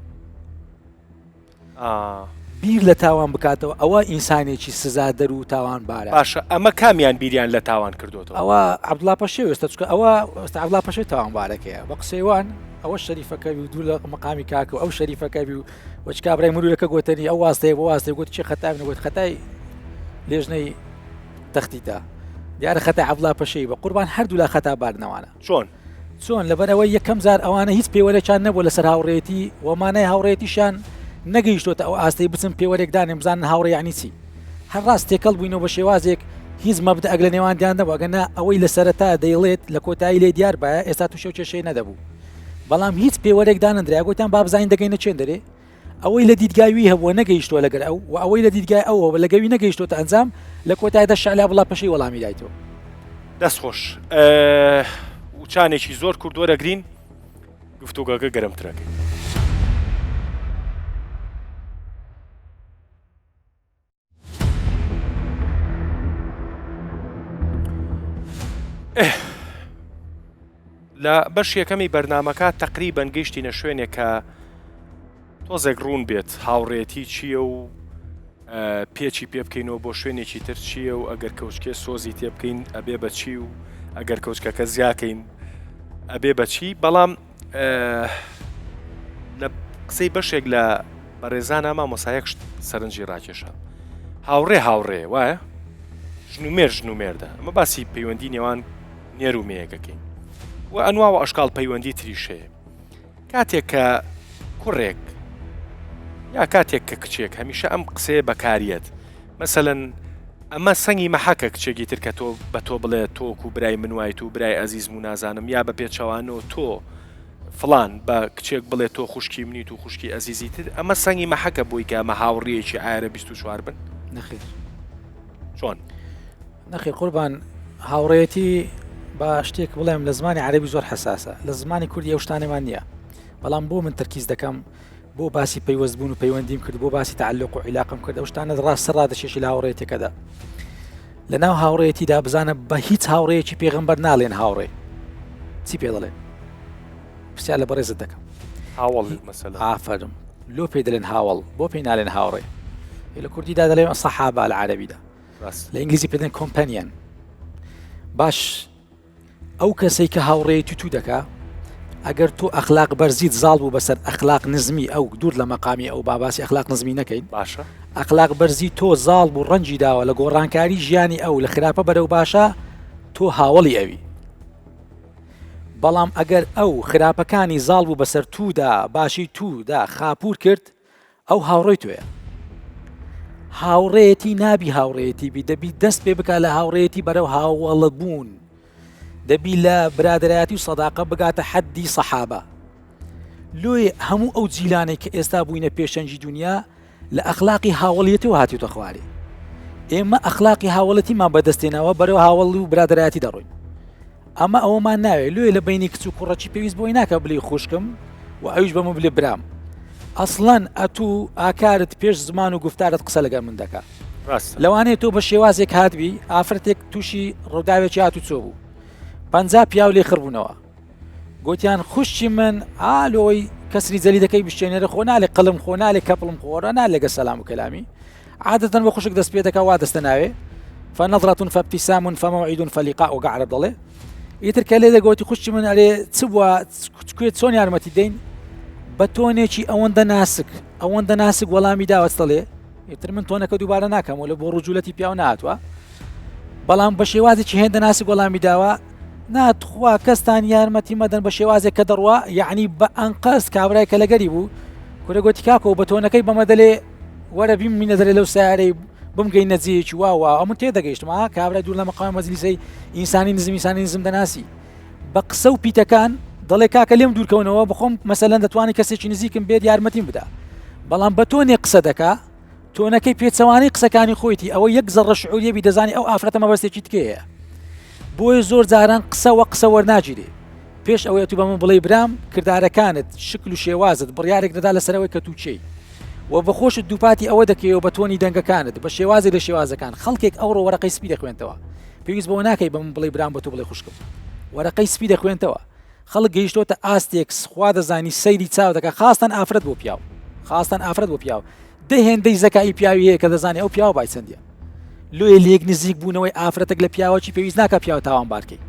بیر لە تاوان بکاتەوە، ئەوە ئینسانێکی سزادەر و تاوانبارە. باشە ئەمە کامیان بیریان لە تاوان کردوتەوە؟ ئەوە عەبدوڵڵا پەشێوی ئێستا چونکە ئەوە عەبدوڵڵا پەشێوی تاوانبارەکەیە بە قسەیوان ئەوە شەریفەکەوی و دوو لە مەقامی کاکە و ئەو شەریفەکەوی و وەچ کابرای مرورەکە گوتنی ئەو واستەیە بۆ واستەیە گوت چی خەتای من گوت خەتای لێژنەی تەختیتە دیارە خەتای عەبدوڵڵا پەشێوی بە قوربان هەردوو لا خەتا باردنەوانە. چۆن لەبەرەوەی یەکەم زار ئەوانە هیچ پێوەرێکیان نەبوو لەسەر هاوڕێتی وەمانای هاوڕێتیشان نەگەیشتۆتە ئەو ئاستەی بچن پێوەرێکدانێ بزانن هاوڕێ یعنی چی. هەر ڕاست تێکەڵ بووینەوە بە شێوازێک هیچ مەبدەئەک لە نێواندیان نەبوو، ئەگەنا ئەوەی لە سەرەتا دەیڵێت لە کۆتایی لێ دیار بایە ئێستا تووشە و کێشەی نەدەبوو، بەڵام هیچ پێوەرێکدان نەدرا گوتیان با بزانین دەگەینە چێن دەرێ، ئەوەی لە دیدگاوی هەبووە نەگەیشتووە لەگەر ئەو و ئەوەی لە دیدگای ئەوە لە گەوی نەگەیشتۆتە ئەنجام لە کۆتاییدا شەعلا بڵا پەشەی وەڵامی دایتەوە. دەستخۆش وچانێکی زۆر کوردوەرەگرین گفتوگەکە گەرمترەکەی. لە بەش یەکەمی بەرنامەکە تەقریبەن گەیشتینە شوێنێک کە تۆزێک ڕوون بێت هاوڕێتی چییە و پێچی پێ بکەینەوە بۆ شوێنێکی تر چییە و ئەگەر کەوچکێ سۆزی تێ بکەین ئەبێ بەچی و ئەگەر کەوچکەکە زیاکەین ئەبێ بەچی. بەڵام لە قسەی بەشێک لە بەڕێزانە مامۆسایەک سەرنجی ڕاکێشە هاوڕێ وایە ژنومێردە ئەمە باسی پەیوەندی نێوان نێر و مێیەکەکەین و ئەنواوە ئەشکال پەیوەندی تریشەیە. کاتێک کە کوڕێک یا کاتێک کە کچێک هەمیشە ئەم قسەیە بەکاریەت مەسەلەن ئەمە سەنگی مەحەکە کچێکی تر کە تۆ بە تۆ بڵێ تۆک و برای من وایت و برای ئەزیزم و نازانم یا بە پێچەوانەوە تۆ فلان بە کچێک بڵێ تۆ خوشکی منیت و خوشکی ئەزیزی تر، ئەمە سەنگی مەحەکە بۆی کە ئەمە هاوڕێیەکی ئایرە 24 بن. نەخێر چۆن نەخێر قوربان هاوڕێتی بە شتێک بڵێم لە زمانی عەرەبی زۆر حساسە، لە زمانی کوردی ئەو شتانەمان نییە، بەڵام بۆ من تەرکیز دەکەم بۆ باسی پەیوەستبوون و پەیوەندیم کرد بۆ باسی تعلق و عیلاقم کرد ئەو شتانە ڕاست ڕادەشێشی لە هاوڕێتێکەدا. لە ناو هاوڕێتیدا بزانە بە هیچ هاوڕەیەکی پێغەمبەر ناڵێن هاوڕێ چی پێ دەڵێن پرسیار لە بەڕێزت دەکەم هاوڵ مەسەلە ئافەرم لۆ پێ دەڵێن هاوڵ بۆ پێی نالێن هاوڕێ لە کوردیدا دەڵێن سەحابە لە عەرەبیدا لە ئینگلیزی پێ دەڵێن کۆمپەنیەن. باش ئەو کەسەی کە هاوڕێتی تو دەکا ئەگەر تۆ ئەخلاق بەرزیت زاڵ بوو بەسەر ئەخلاق نزمی ئەو دوور لە مەقامی ئەو باباسی ئەخلاق نزمی نەکەین باشە ئەخلاق بەرزی تۆ زاڵ بوو ڕەنجی داوە لە گۆڕانکاری ژیانی ئەو لە خراپە بەرەو باشە تۆ هاوڵی ئەوی. بەڵام ئەگەر ئەو خراپەکانی زاڵ بوو بەسەر توودا باشی توودا خاپور کرد ئەو هاوڕێی تۆیە. هاوڕێتی نابی هاوڕێتی بی دەبی دەست پێ بکە لە هاوڕێتی بەرەو هاوڵە بوون، دەبی لە برادایەتی و سەداقە بگاتە حەدی سەحابە. لۆی هەموو ئەو جیلانەی کە ئێستا بووینە پێشەنجی دنیا لە ئەخلاقی هاوڵیەتەوە هاتیوتە خوارێ. ئێمە ئەخلاقی هاوڵەتیمان بەدەستێنەوە بەرەو هاوڵی و برادایەتی دەڕۆین. ئەمە ئەوەمان ناوێت لێ لە بینی کچ و کوڕەچی پێویست بۆی ناکە بلی خوشکم و ئەویش بەمە بلێ برام ئەسڵەن ئەتوو ئاکارت پێش زمان و گفتارت قسە لەگەڵ من دەکات لەوانەیە تۆ بە شێوازێک هاتبی ئافرەتێک تووشی ڕووداوێکی هاتو چۆ بوو 50 پیاو لێ خڕبوونەوە گوتیان خوشتی من ئالۆی کەسری جەلی دەکەی بشتێنێرە خۆ نالێ قڵم خۆ نالێ کەپڵم خۆرە نالێگە سەلام و کەلامی عادەتەن بە خوشک دەست پێ دەکە وا دەستە ناوێ فنظرة فابتسام فموعد فلقاء وقعرب ضلێ ئیتر کە لێ دەگوتی خوشتی من ئەرێ چ بووە کوێت چۆن یارمەتی دەین بە تۆنێکی ئەوەندە ناسک وەڵامی داوەت دەڵێ ئیتر من تۆنەکە دووبارە ناکەمەوە لە بۆ ڕوجولەتی پیاو نهاتوە بەڵام بە شێوازێکی هێندە ناسک وەڵامی داوە ناتخوا کەستان یارمەتی مەدەن بە شێوازێک کە دەڕوە یعنی بە ئەنقەس کابرای کە لەگەری بوو کورە گوتی کاکۆ بە تۆنەکەی بەمە دەلێ وەرە بیم مینە دەرێ لەو سیارەی بمگەین نەجێکی واوە ئەمە تێدەگەیشتمە کابرای دوور لە مەقام مەجلیسەی ئینسانی نزم دەناسی بە قسە و پیتەکان دەڵێ کاکە لێم دوورکەونەوە بخۆم مەسەلەن دەتوانانی کەسێکی نزیکم بێت یارمەتیم بدا بەڵام بە تۆنێ قسە دەکا تۆنەکەی پێچەوانەی قسەکانی خۆیتی ئەوە یەک زەڕە شعوریەبی دەزانی ئەو ئافرەتە مەبەستێکی تکەیە بۆیە زۆر جاران قسە وەرناگیرێ پێش ئەوەیە تو بەمە بڵێ برام کردارەکانت شکل و شێوازت بڕیارێک دەدا لەسەرەوەی کە تووچەی و بەخۆشت دووپاتی ئەوە دەکەوە بە تۆنی دەنگەکانت بە شێوازی لە شێوازەکان خەڵکێک ئەوڕۆ وەرەقەی سپی دەخوێنتەوە پێویست بۆ ناکەی بەمە بڵێ برام بە تو بڵێ خوشکم وەرەقەی سپی دەخوێنتەوە خەڵک گەیشتۆتە ئاستێک خوا دەزانی سەیری چاو دەکە خاستان ئافرەت بۆ پیاو دەهێندەی زەکایی پیاوی هەیە کە دەزانێ ئەو پیاوە بای چەندیە لێ لێک نزیک بوونەوەی ئافرەتێک لە پیاوەکی پێویست ناکە پیاوە تاوانبارکەی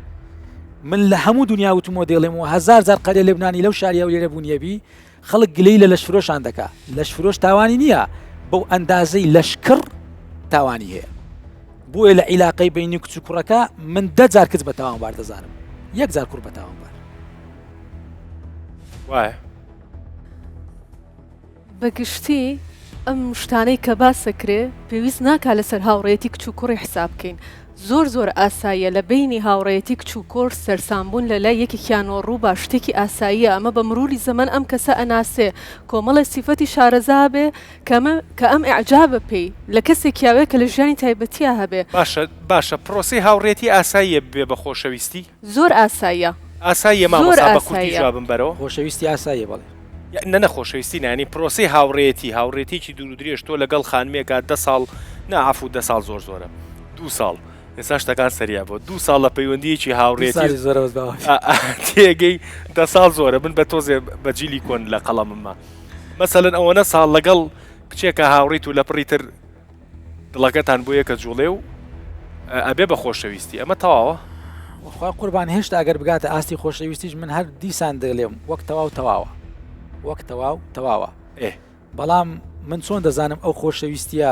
من لە هەموو دنیا وتمۆ دێڵێمەوە هزار جار قەرێ لێبنانی لەو شاریە و لێرە بوونیەبی خەڵک گلەی لە لەشفرۆشان دەکا لەشفرۆش تاوانی نییە بەو ئەندازەی لەشکر تاوانی هەیە بۆیە لە عیلاقەی بینی کچ و کوڕەکە من 10 جار کچ بە تاوانبار دەزانم 1 جار کوڕ بە تاوانبار وایە بەگشتی ئەم شتانەی کە باسەکرێ پێویست ناکا لەسەر هاوڕێتی کچ و کوڕی حساب بکەین زۆر ئاساییە لە بینی هاوڕێتی کچ و کۆر سەرسامبوون لە لای یەکێکیان ڕوو با شتێکی ئاساییە ئەمە بە مروری زەمان ئەم کەسە ئەناسێ کۆمەڵە سیفەتی شارەزا بێ کە ئەم ئەعجابە پێی لە کەسێکیاوێ کە لە ژیانی تایبەتیە هەبێ باشە پرۆسی هاوڕێتی ئاساییە بێ بە خۆشەویستی زۆر ئاساییە مامۆستا بە کوردی جوابم بەرەوە خۆشەویستی ئاساییە بەڵێ نەخۆشەویستی نانی پرۆسی هاوڕێتیی دوور درێژ تۆ لەگەڵ خانمێکا 10 ساڵ نعفو 10 ساڵ زۆرە 2 ساڵ ئێستا شتەکان سەریا بۆ 2 ساڵ لە پەیوەندیەکی هاوڕێتی تێگەی 10 ساڵ زۆرە من بە تۆزێ بەجیلی کۆن لە قەڵەممە مەسەلەن ئەوەنە ساڵ لەگەڵ کچێکە هاوڕیت و لە پڕیتر دڵەکەتان بۆ یەکە جوڵێ و ئەبێ بە خۆشەویستی ئەمە تەواوە خوا قوربان هێشتا ئەگەر بگاتە ئاستی خۆشەویستیش من هەر دیسان دەڵێم وەک تەواوە بەڵام من چۆن دەزانم ئەو خۆشەویستیە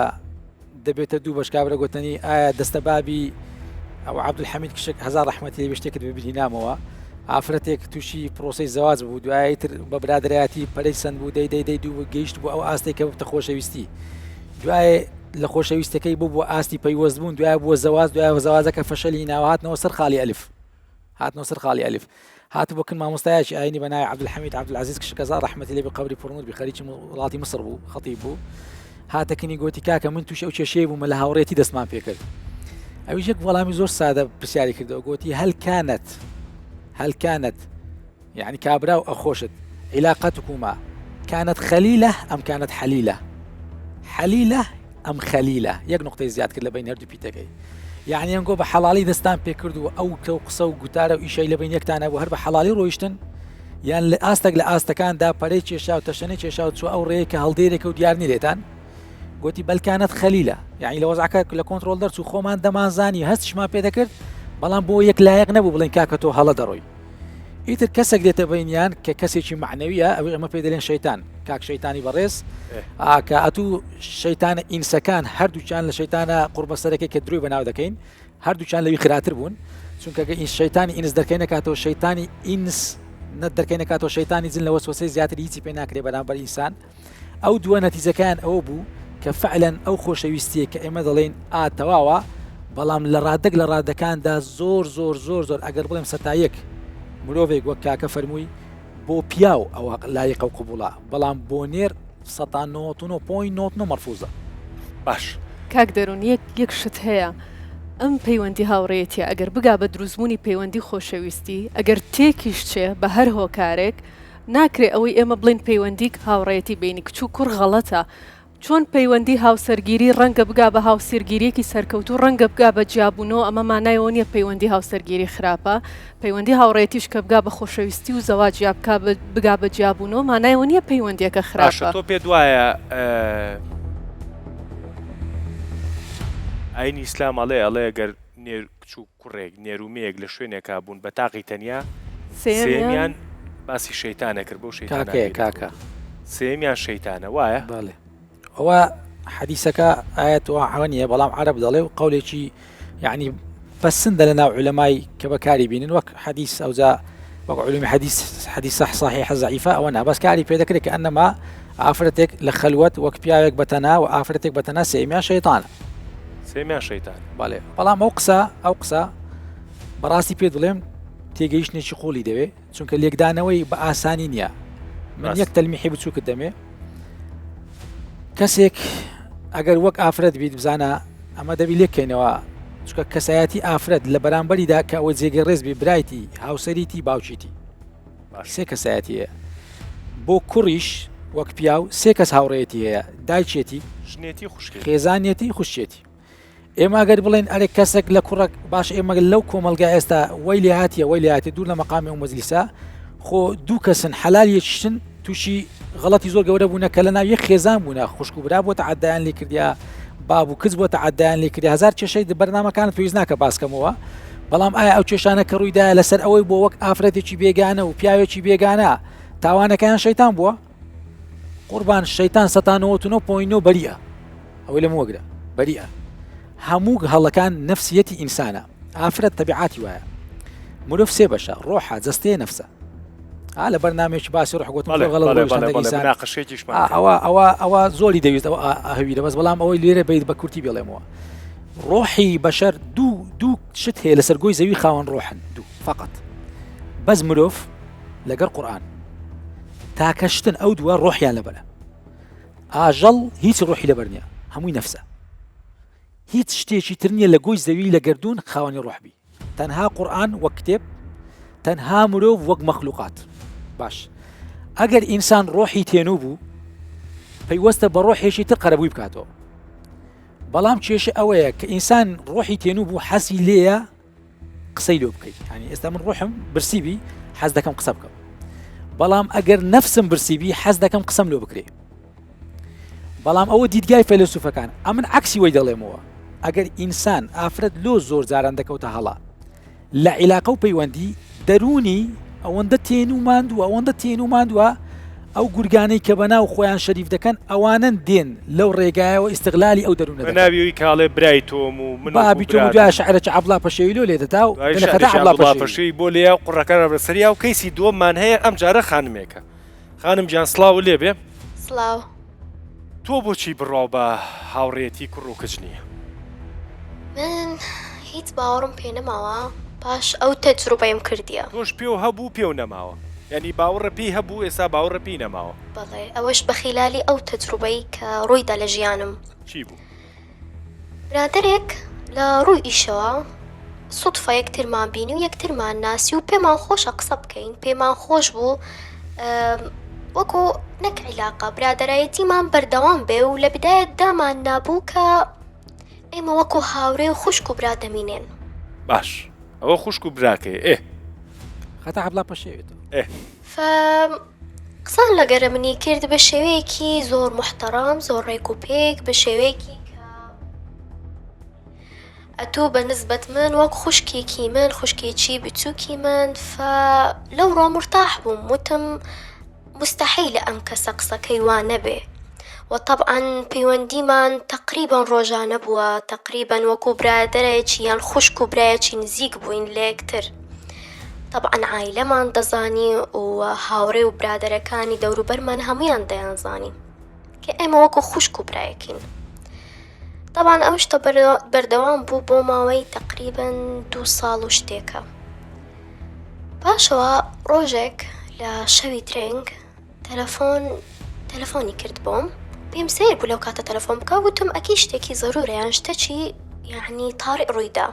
دەبێتە دوو بەش کابرا گوتنی ئایا دەستە بابی ئەو عەبدولحەمید کشک هەزار ڕەحمەتی لێ شتێکت ببینی نامەوە ئافرەتێک تووشی پرۆسەی زەواج بوو دوایە تر بە برادرایەتی پەرەی سند بوو دەی دوو گەیشت بوو ئەو ئاستێکە بتە خۆشەویستی دوایە لە خۆشەویستەکەی بوو بۆ ئاستی پەیوەست بوون دوایە بووە زەواج دوایە زەواجەکە فەشەلی ناوە هاتنەوە سەر خاڵی ئەلیف هات بۆ کن مامۆستایەکی ئاینی بەناوی عەبدولحەمید عەبدولعەزیز کشک هەزار ڕەحمەتی لێ بە قەبری پڕنود بخەریکی وڵاتی مصر بوو خەتیب بوو هاتەکەنی گوتی کاکە من تووشە ئەو کێشەیە بوومە لە هاوڕێتی دەستمان پێکرد ئەویش یەک وەڵامی زۆر سادە پرسیاری کردەوە گوتی هەل كانت يعني كابرا وأخوشت علاقتكما كانت خليلة أم كانت حليلة أم خليلة يك نقطة زيادة كلا بين هردو بيتاكي يعني ينقو بحلالي دستان بيكردو أو قصو قتارة وإشي لبين يكتانا وهرب حلالي رويشتن يعني لآستكان دا بري تشاو تشني تشاو تسو أو ريك هالديرك وديارني ليتان قلتي بل كانت خليلة يعني لو وزعك لكنترول درس وخومان دمان زاني هستش ما بيدكر بلان بو يك لايق نبو بلين كاكتو هلا دروي ئیتر کەسێک دێتە بینیان کە کەسێکی معنەویە ئەوێ ئەمە پێ دەڵێن شەیتان کاک شەیتانی بەڕێز کە ئەتوو شەیتانە ئینسەکان هەردووچان لە شەیتانە قوربەسەرەکەی کە دروی بەناو دەکەین هەردووچان لەوی خراتر بوون چونکە شەیتانی ئینس دەرکەی نەکاتەوە شەیتانی ئینس نەت دەرکەی نەکاتەوە شەیتانی جن لە وەسوسەی زیاتر هیچی پێ ناکرێ بەرامبەر ئینسان ئەو دووە نەتیجەکان ئەوە بوو کە فعلەن ئەو خۆشەویستیە کە ئێمە دەڵێن تەواوە بەڵام لە ڕادێک لە ڕادەکاندا زۆر ئەگەر بڵێم سەتایەک مرۆڤێک وەک کاکە فەرمووی بۆ پیاو ئەوە لایقە و قبوڵە بەڵام بۆ نێر 199.99 مەرفوزە باش کاک دەرون یەک شت هەیە ئەم پەیوەندی هاوڕێیەتی ئەگەر بگا بە دروستبوونی پەیوەندی خۆشەویستی ئەگەر تێکیش چێ بە هەر هۆکارێک ناکرێ ئەوەی ئێمە بڵین پەیوەندی هاوڕێتی بینی کچ و کوڕ غەڵەتە چۆن پەیوەندی هاوسەرگیری ڕەنگە بگا بە هاوسەرگیریەکی سەرکەوتو ڕەنگە بگا بە جیاببوونەوە ئەمە مانایەوە نییە پەیوەندی هاوسەرگیری خراپە پەیوەندی هاوڕێتیش کە بگا بە خۆشەویستی و زەواج بگا بە جیاببوونەوە مانایەوە نییە پەیوەندیەکە خراپە تۆ پێ دوایە ئاینی ئیسلام ئەڵێ گەر کچ و کوڕێک نێرومەیەک لە شوێنێکا بوون بە تاقی تەنیا سێمیان باسی شەیتانە کرد بۆ شەیتانە کاکە سێمیان شەیتانە وایە بەڵێ ئەوە حەدیسەکە ئاەت ئەوە بەڵام عەرەب دەڵێ و قەولێکی یعنی بەسندە لە ناو علەمای کە بەکاری بینن وەک حەدیس ئەوجا وەک علومی حەدیس صحیح صحیحە ئەوە نا بەس کاری پێ دەکرێت کە ئەنەما ئافرەتێک لە خەلوەت وەک پیاوێک بەتەنا و ئافرەتێک بەتەنا سێمیان شەیتانە سێمیان شەیتان بەڵێ بەڵام ئەو قسە بەڕاستی پێ دڵێم تێگەیشتێکی قوڵی دەوێت چونکە لێکدانەوەی بە ئاسانی نییە من یەک تەلمیحی بچووکت دەمێ کەسێک ئەگەر وەک ئافرەت بیت بزانە ئەمە دەبی لێکەینەوە چکە کەسایەتی ئافرەت لە بەرامبەریدا کە ئەوە جێگە ڕێز بی برایتی هاوسەریتی باوچیتی سێ کەسایەتی هەیە بۆ کوڕیش وەک پیاو سێ کەس هاوڕێتی هەیە دایکێتی ژنێتی خوشکی خێزانێتی خوشێتی ئێمە ئەگەر بڵێن ئەرێ کەسێک لە کوڕک باش ئێمە لەو کۆمەلگا ئێستا وەی لێ هاتیە دوور لە مەقامی و مەجلیسە خۆ دوو کەسن حەلالیەکیشتن تووشی غەڵەتی زۆر گەورە بوونە کە لە ناو یەک خێزان بوونە خوشک و برا بۆ تەعەدایان لێ کردیا باب و کچ بۆ تەعەدایان لێ کردیا هەزار کێشەی بەرنامەکانت پێویست ناکە باسکەمەوە بەڵام ئایا ئەو کێشانە کە ڕوویدایە لەسەر ئەوەی بۆ وەک ئافرەتێکی بێگانە و پیاوێکی بێگانە تاوانەکەیان شەیتان بووە قوربان شەیتان 99.9 بەریە ئەوەی لەم وەگرە بەریە هەموو هەڵەکان نەفسیەتی ئینسانە ئافرەت تەبیعاتی وایە مرۆڤ سێ بەشە ڕۆحە جەستەیە نەفسە لە بەرنامێکی باسی ئەوە زۆری دەویست هەویرە بەس بەڵام ئەوەی لێرە بیت بە کورتی بێڵێمەوە ڕۆحی بەشەر دوو شت هەیە لەسەر گۆی زەوی خاوەن ڕۆحن دوو فقط بەس مرۆڤ لەگەر قورئان تاکەشتن ئەو دووە ڕۆحیان لەبەرە ئاژەڵ هیچ ڕۆحی لەبەر نییە هەمووی نەفسە هیچ شتێکی تر نییە لە گۆی زەوی لە گردون خاوەنی ڕۆحبی تەنها قورئان وەک کتێب تەنها مرۆڤ وەک مەخلوقات باش ئەگەر ئینسان ڕۆحی تێنوو بوو پەیوەستە بە ڕۆحێکی تر قەرەبووی بکاتەوە بەڵام کێشە ئەوەیە کە ئینسان ڕۆحی تێنوو بوو حەسی لێیە قسەی لێ بکەیت ینی ئێستا من ڕۆحم برسیبی حەز دەکەم قسە بکەم بەڵام ئەگەر نەفسم برسیبی حەز دەکەم قسەم لێ بکرێ بەڵام ئەوە دیدگای فەیلسوفەکان ئەمن عەکسی وەی دەڵێمەوە ئەگەر ئینسان ئافرەت لۆ زۆر جاران دەکەوتە هەڵا لە عیلاقە و پەیوەندی دەرونی ئەوەندە تێنوماندووە ئەو گورگانەی کە بەناو خۆیان شەریف دەکەن ئەوانن دێن لەو ڕێگایەوە ئیستیغلالی ئەو دەروونە ناویەوەی کاڵێ برای تۆم و من بابی تۆ دوای شعرەی عەبڵا پەشێوی لۆ لێ دەتا و عەبڵا پەشێوی بۆ لێیا و قوڕەکە بەسەریا و کەیسی دووەممان هەیە ئەم جارە خانمێکە خانم گیان سڵاو لێ بێ سڵاو تۆ بۆچی بڕاو بە هاوڕێتی کوڕ و کچ نییە من هیچ باوەڕم پێ نەماوە پاش ئەو تەجروبەیم کردیە تۆش پێ و هەبوو پێ و نەماوە یعنی باوەڕە پێی هەبوو ئێستا باوەڕە پێی نەماوە بەڵێ ئەوەش بە خیلالی ئەو تەجروبەی کە ڕوویدا لە ژیانم چی بوو برادەرێک لە ڕووی ئیشەوە سوتفە یەکترمان بینی و یەکترمان ناسی و پێمان خۆشە قسە بکەین پێمان خۆش بوو وەکو نەک عیلاقە برادەرایەتیمان بەردەوام بێ و لە بدایەت دامان نابوو کە ئێمە وەکو هاوڕێ و خوشک و برا دەمینێن باش ئەوە خوشک و براکەیە خەتا عەبڵا پەشێوێت قسان لەگەرە منی کرد بە شێوەیەکی زۆر محتەرام زۆر ڕێک و پێک بە شێوەیەکی کە ئەتوو بە نسبەت من وەک خوشکێکی من خوشکێکی بچووکی من لەو ڕۆ مرتاح بووم وتم مستحیلە ئەم کەسە قسەکەی وان نەبێ وطبعا پەیوەندیمان تقریبا ڕۆژانە بووە تقریبا وەکو برادەرێکی یان خوشک و برایەکی نزیک بووین لە یەکتر طبعا عایلەمان دەزانی و هاوڕێ و برادەرەکانی دەوروبەرمان هەمویان دەیانزانی کە ئێمە وەکو خوشک و برایەکین طبعا ئەو شتە بەردەوام بوو بۆ ماوەی تقریبا 2 ساڵ و شتێکە پاشەوە ڕۆژێک لە شەوی درێنگ تەلەفۆنی کرد بۆم پێم سیر بوو لەو کاتە تەلەفۆن بکە وتم ئەکی شتێکی زەرورە یان شتێکی يعني طارق ڕوویدا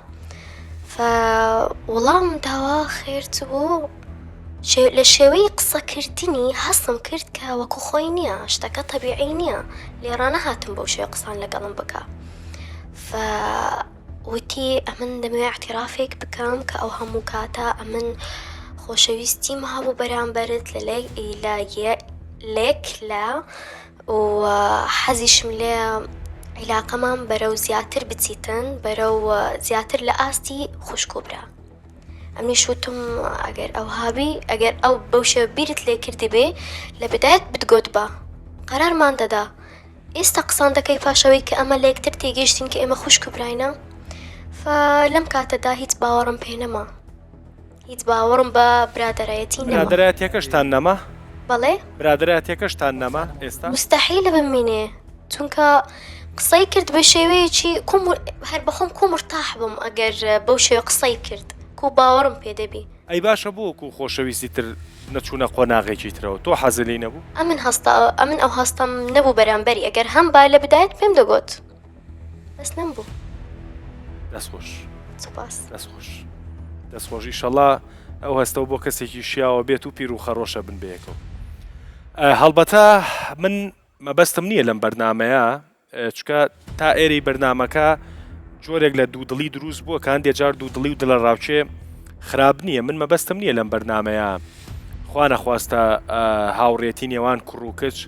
وەڵام داوا خێرت بوو لە شێوەی قسەکردنی هەستم کرد کە وەکو خۆی نییە شتەکە تەبیعی نییە لێرانە هاتم بەو شێوە قسان لەگەڵم بکە وتی ئەمن دەمەوێت اعترافێک بکەم کە ئەو هەموو کاتە ئەمن خۆشەویستیم هەبوو بەرامبەرت لێک لە و حەزیشم لێ عیلاقەمان بەرەو زیاتر بچیتن بەرەو زیاتر لە ئاستی خوشکۆبرا ئەمنی شوتم ئەگەر ئەو هابی ئەگەر ئەو بەو شێوە بیرت لێ کردی بێ لە بدایەت بتگۆت بە قەرارمان دەدا ئێستا قسان دەکەی پاشەوەی کە ئەمە لە یەکتر تێگەیشتین کە ئێمە خوشکوبراینە لەم کاتەدا هیچ باوەڕم پێ نەما هیچ باوەڕم بە برادەرایەتی نەما برادەرایەتیەکەشتان نەما بەڵێ برادەرایەتیەکەشتان نەما ئێستا مستەحیلە بمینێ چونکە قسەی کرد بە شێوەیەکی هەر بەخۆم کومرتاح بم ئەگەر بەو شێوە قسەی کرد کو باوەڕم پێ دەبی ئەی باشە بوو و خۆشەویستی تر نەچوونە قۆناغێکی ترەوە تۆ حەزلی نەبوو ئەمن ئەو هەستم نەبوو بەرامبەری ئەگەر هەم با لە بدایەت پێم دەگوت بەس نەمبوو دەستخۆش دەستخۆش ئیشەڵا ئەو هەستەوە بۆ کەسێکی شیاوە بێت و پیر و خەڕۆشە بن بەیەکەوە هەڵبەتە من مەبەستم نییە لەم بەرنامەیە چکە تا ئێرەی بەرنامەکە جۆرێک لە دوودڵی دروست بووە کە هەندێک جار دوودڵی و دڵە ڕاوچێ خراپ نییە من مەبەستم نییە لەم بەرنامەیە خوا نەخواستە هاوڕێتی نێوان کوڕ و کچ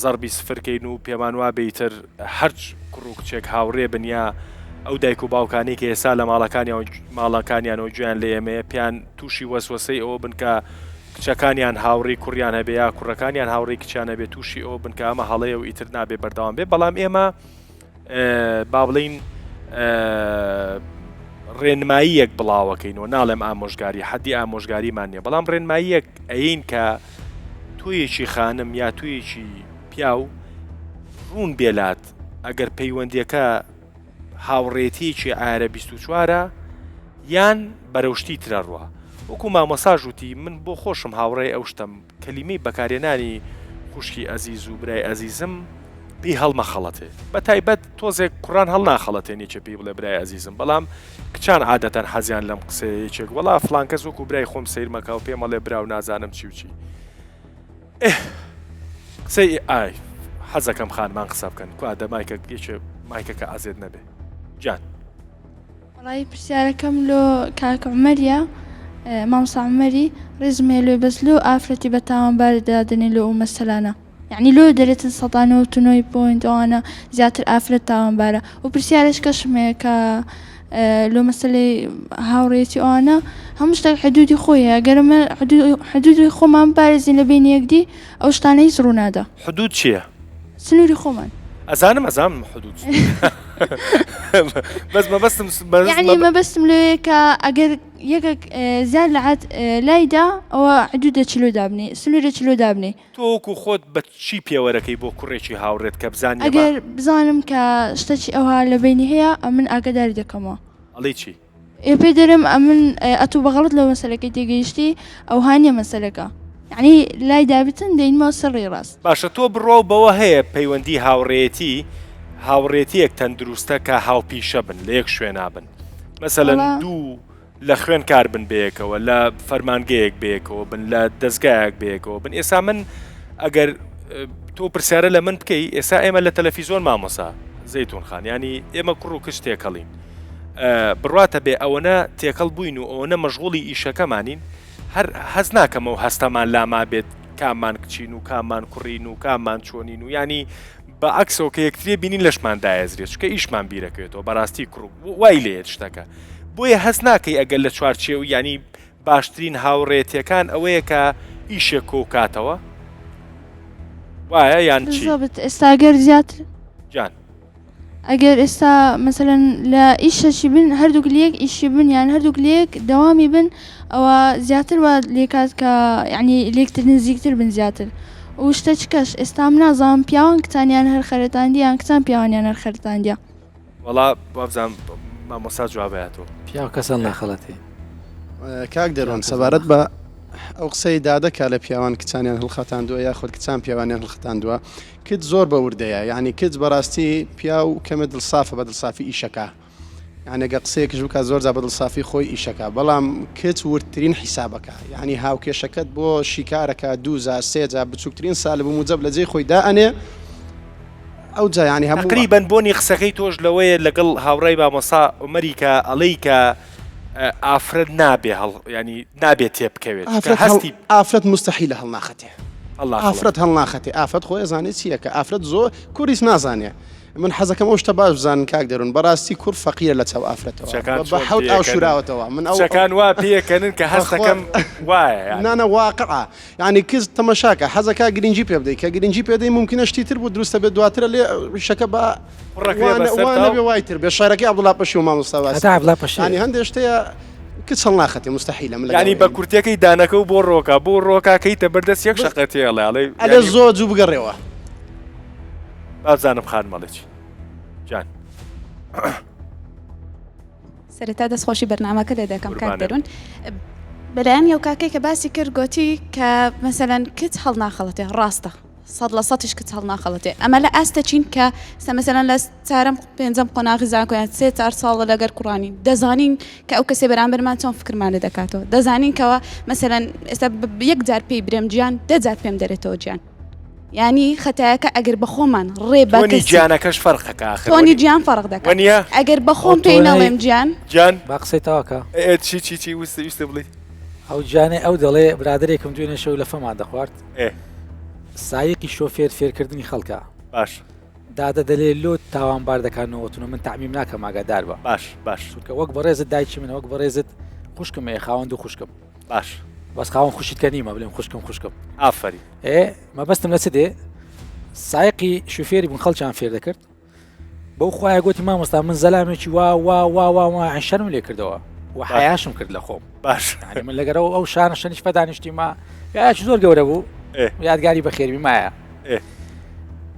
زەربی سفرکەین و پێمان وا بیتر هەرچ کوڕ و کچێک هاوڕێ بنیا ئەو دایک و باوکانی کە ئێستا لە ماڵەکانیانەوە گویان لە ئێمەیە پیان تووشی وەسوەسەی ئەوە بن کە کچەکانیان هاوڕێی کوڕیان هەبێ یا کوڕەکانیان هاوڕێی کچیان هەبێ تووشی ئەوە بن کە ئەمە هەڵەیە و ئیتر نابێ بەردەوام بێ بەڵام ئێمە با بڵین ڕێنماییەک بڵاوەکەینەوە ناڵێم ئامۆژگاری حەدی ئامۆژگاریمان نییە بەڵام ڕێنماییەک ئەین کە تویەکی خانم یا تویەکی پیاو ڕوون بێلات ئەگەر پەیوەندیەکە هاوڕێتیکی ئارە 24 یان بەرەوشتی ترە ڕوە وەکو مامۆساژوتی من بۆ خۆشم هاوڕێ ئەو شتم کەلیمەی بەکارێنانی خوشکی ئەزیز و برای ئەزیزم پێی هەڵمە خەڵەتێ بە تایبەت تۆزێک کوڕان هەڵ ناخەڵەتێنێکە پێی بڵێ برای ئەزیزم بەڵام کچان عادەتەن حەزیان لەم قسەیەکێک وەڵا فڵان کەس وەکو برای خۆم سەیرمەکە و پێمەڵێ برا و نازانم چی و چی قسەی ئای حەزەکەم خانمان قسە بکەن کو ئادەمایکە یەکێ مایکەکە ئازێت نەبێ جان وڵی پرسیارەکەم لۆ کاکە عومەریە مامۆستا عومەری ڕێزمێ لێ بەس لۆ ئافرەتی بە تاوانباردادنێ لۆ ئەو مەسەلانە یعنی لۆ دەرێتن 1990 پوینت ئەوانە زیاتر ئافرەت تاوانبارە و پرسیارش کەشمەیە کە لۆ مەسەلەی هاوڕێتی ئەوانە هەموو شتێک حدودی خۆیە گەرمە حدودی خۆمان پارێزین لە بین یەکدی ئەو شتانە هیچ ڕوونادا حدود چییە؟ سنووری خۆمان ئەزانم حدود بەس مەبەستم لێ کە ئەگەر یەکێک زیاد لە عاد لایدا ئەوە حدودە چلۆ دابنێ سنوورە چلۆ دابنێ تۆ وەکو خۆت بە چی پێوەرەکەی بۆ کوڕێکی هاوڕێت کە بزانانی ئەگەر بزانم کە شتێکی ئەوها لە بینی هەیە ئەمن ئاگاداری دەکەمەوە ئەڵێ چی؟ پێ دەرم ئەمن ئەتوو بەغەڵت لە مەسەلەکەی تێگەیشتی ئەو هانیە مەسەلەکە یعنی لای دابتن دەینمەوە سەڕێ ڕاست باشە تۆ بڕۆ بەوە هەیە پەیوەندی هاوڕێتیەک تەندروستە کە هاوپیشە بن لە یەک شوێنا بن مەسەلەن دوو لە خوێن کار بن بەیەکەوە لە فەرمانگەیەک بەیەکەوە بن لە دەستگایەک بەیەکەوە بن ئێستا من ئەگەر تۆ پرسیارە لە من بکەی ئێستا ئێمە لە تەلەڤیزۆن مامۆسا زەیتون خان ینی ئێمە کوڕ و کچ تێکەڵین بڕاتە بێ ئەوەنە تێکەڵ بووین و ئەوەنە مەشغوڵی ئیشەکەمانین هەر هەز ناکەمەوە هەستەمان لاما بێت کاممان کچین و کاممان کوڕین و کاممان چۆنین و ینی بە عکسەوە کە یەکترێ بینین لەشمان دایەزرێت چکە ئیشمان بیرەکەوێتەوە بەڕاستی کوڕ وای لێت شتەکە بۆیە هەز ناکەی ئەگەر لە چوارچێ و ینی باشترین هاوڕێتیەکان ئەوەیە کە ئیشێک کۆکاتەوە وایە یان چی ئێستاگەر زیاتر جان ئەگەر ئێستا مەسەلەن لە ئیشەشی بن هەردووک لەیەک ئیشی بن یان هەردووک لەیەک دەوامی بن ئەوە زیاتر وا لێکات کە یعنی لێکتر نزیکتر بن زیاتر و شتە چکەش ئێستا من نازانم پیاوان کتانیان هەر خەرەتاندیان کتان پیاوانیان هەر خەرەتاندیە وەڵا بابزانم مامۆستا جوابەتەوە پیاو کەسان ناخەڵەتی کاک دەروان سەبارەت بە ئەو قسەی دادەکا لە پیاوان کچانیان هەڵخەتاندووە یاخود کچان پیاوانیان هەڵخەتاندووە کت زۆر بە وردەیە یعنی کت بەڕاستی پیا و کەمە دڵسافە بە دڵسافی ئیشەکە یعنی ئەگە قسەیەکش بکە زۆر جا بە دڵسافی خۆی ئیشەکە بەڵام کت وردترین حیسابەکە یعنی هاوکێشەکەت بۆ شیکارەکە 2000 3000 بچووکترین ساڵ بوو موجب لە جێی خۆی دائەنێ ئەو جا ینی هەموو تقریبا بۆنی قسەکەی تۆش لەوەیە لەگەڵ هاوڕێی بامۆسا ئەمریکا ئەڵەی کە ئافرەت نابێ ینی نابێت تێبکەوێت ئافرەت مستحیلە هەڵناخەتێ ئافرەت هەڵناخەتێ ئافرەت خۆی زانێت چییە کە ئافرەت زۆر کوریس نازانێ من حەزەکەم ئەو شتە باش بزانن کاک دەروون بەڕاستی کوور فەقیرە لە چاو ئافرەتەوە بە حەوت ئاو شوراوەتەوە من ئەوەکان وا پێکەنن کە هەستەکەم وایە نانە واقعە ینی کز تەمەشاکە حەزەکە گرنگی پێ بدەیت کە گرنگی پێدەی ممکنە شتی تر بوو دروستە بێت دواترە لێ شەکە بە وانە وایتر بێ شارەکەی عەبدوڵڵا پەشی و مامۆستا ینی هەندێک شتەیە کچ هەڵناخەتێ مستحیلە ینی بە کورتەکەی دانەکە و بۆ ڕۆکاکەیتە بەردەست یەک شەقەتێڵێ ئەلێ زۆر جوو بگەڕێەوە بازانم خان مەڵێکی جان سەرەتا دەستخۆشی بەرنامەکە لێ دەکەم کاک دەروون بەلایەن یەو کاکەی کە باسی کرد گوتی کە مەسەلەن کچ هەڵناخەڵەتێ ڕاستە 100% کچ هەڵناخەڵەتێ ئەمە لە ئاستە چین کە مەسەلەن لە چارەم پێنجەم قۆناغی زانکۆیان 3-4 ساڵە لەگەر کوڕانی دەزانین کە ئەو کەسێ بەرامبەرمان چۆن فکرمان لێ دەکاتەوە دەزانین کەەوە مەسەلەن ئێستا یەک جار پێی برێم گیان 10 جار پێم دەرێتەوە گیان ینی خەتایەکە ئەگەر بە خۆمان ڕێ بەکەسی گیانەکەش فەرقەکە تۆنی گیان فەرق دەکات ئەگەر بە خۆم پێی نەڵێم گیان با قسەی تاواکە چی ویستە بڵێ ئەو گیانێ ئەو دەڵێ برادێکم دوێنێ شەو لە فەمان دەخوارد سایقی شۆفێر فێرکردنی خەڵکە باش دادە دەلێ لۆ تاوانبار دەکانەوەتون من تعمیم ناکەم ئاگادار بە باش چونکە وەک بەڕێزت دایکی من وەک بەڕێزت خوشکم ێ خاوەند و خوشکم باش بەس خاوەن خوشیتکە نیمە بڵێم خوشکم ئافری مەبەستم لە چ دێ سایقی شوفێری بوون خەڵکیان فێر دەکرد بەو خوایە گوتی مامۆستا من زەلامێکی وا شەرم لێ کردەوە و حیاشم کرد لە خۆم باش من لەگەرەوە ئەو شانە شەنیش فەدانیشتی ما یاکی زۆر گەورە بوو یادگاری بەخێرمی مایە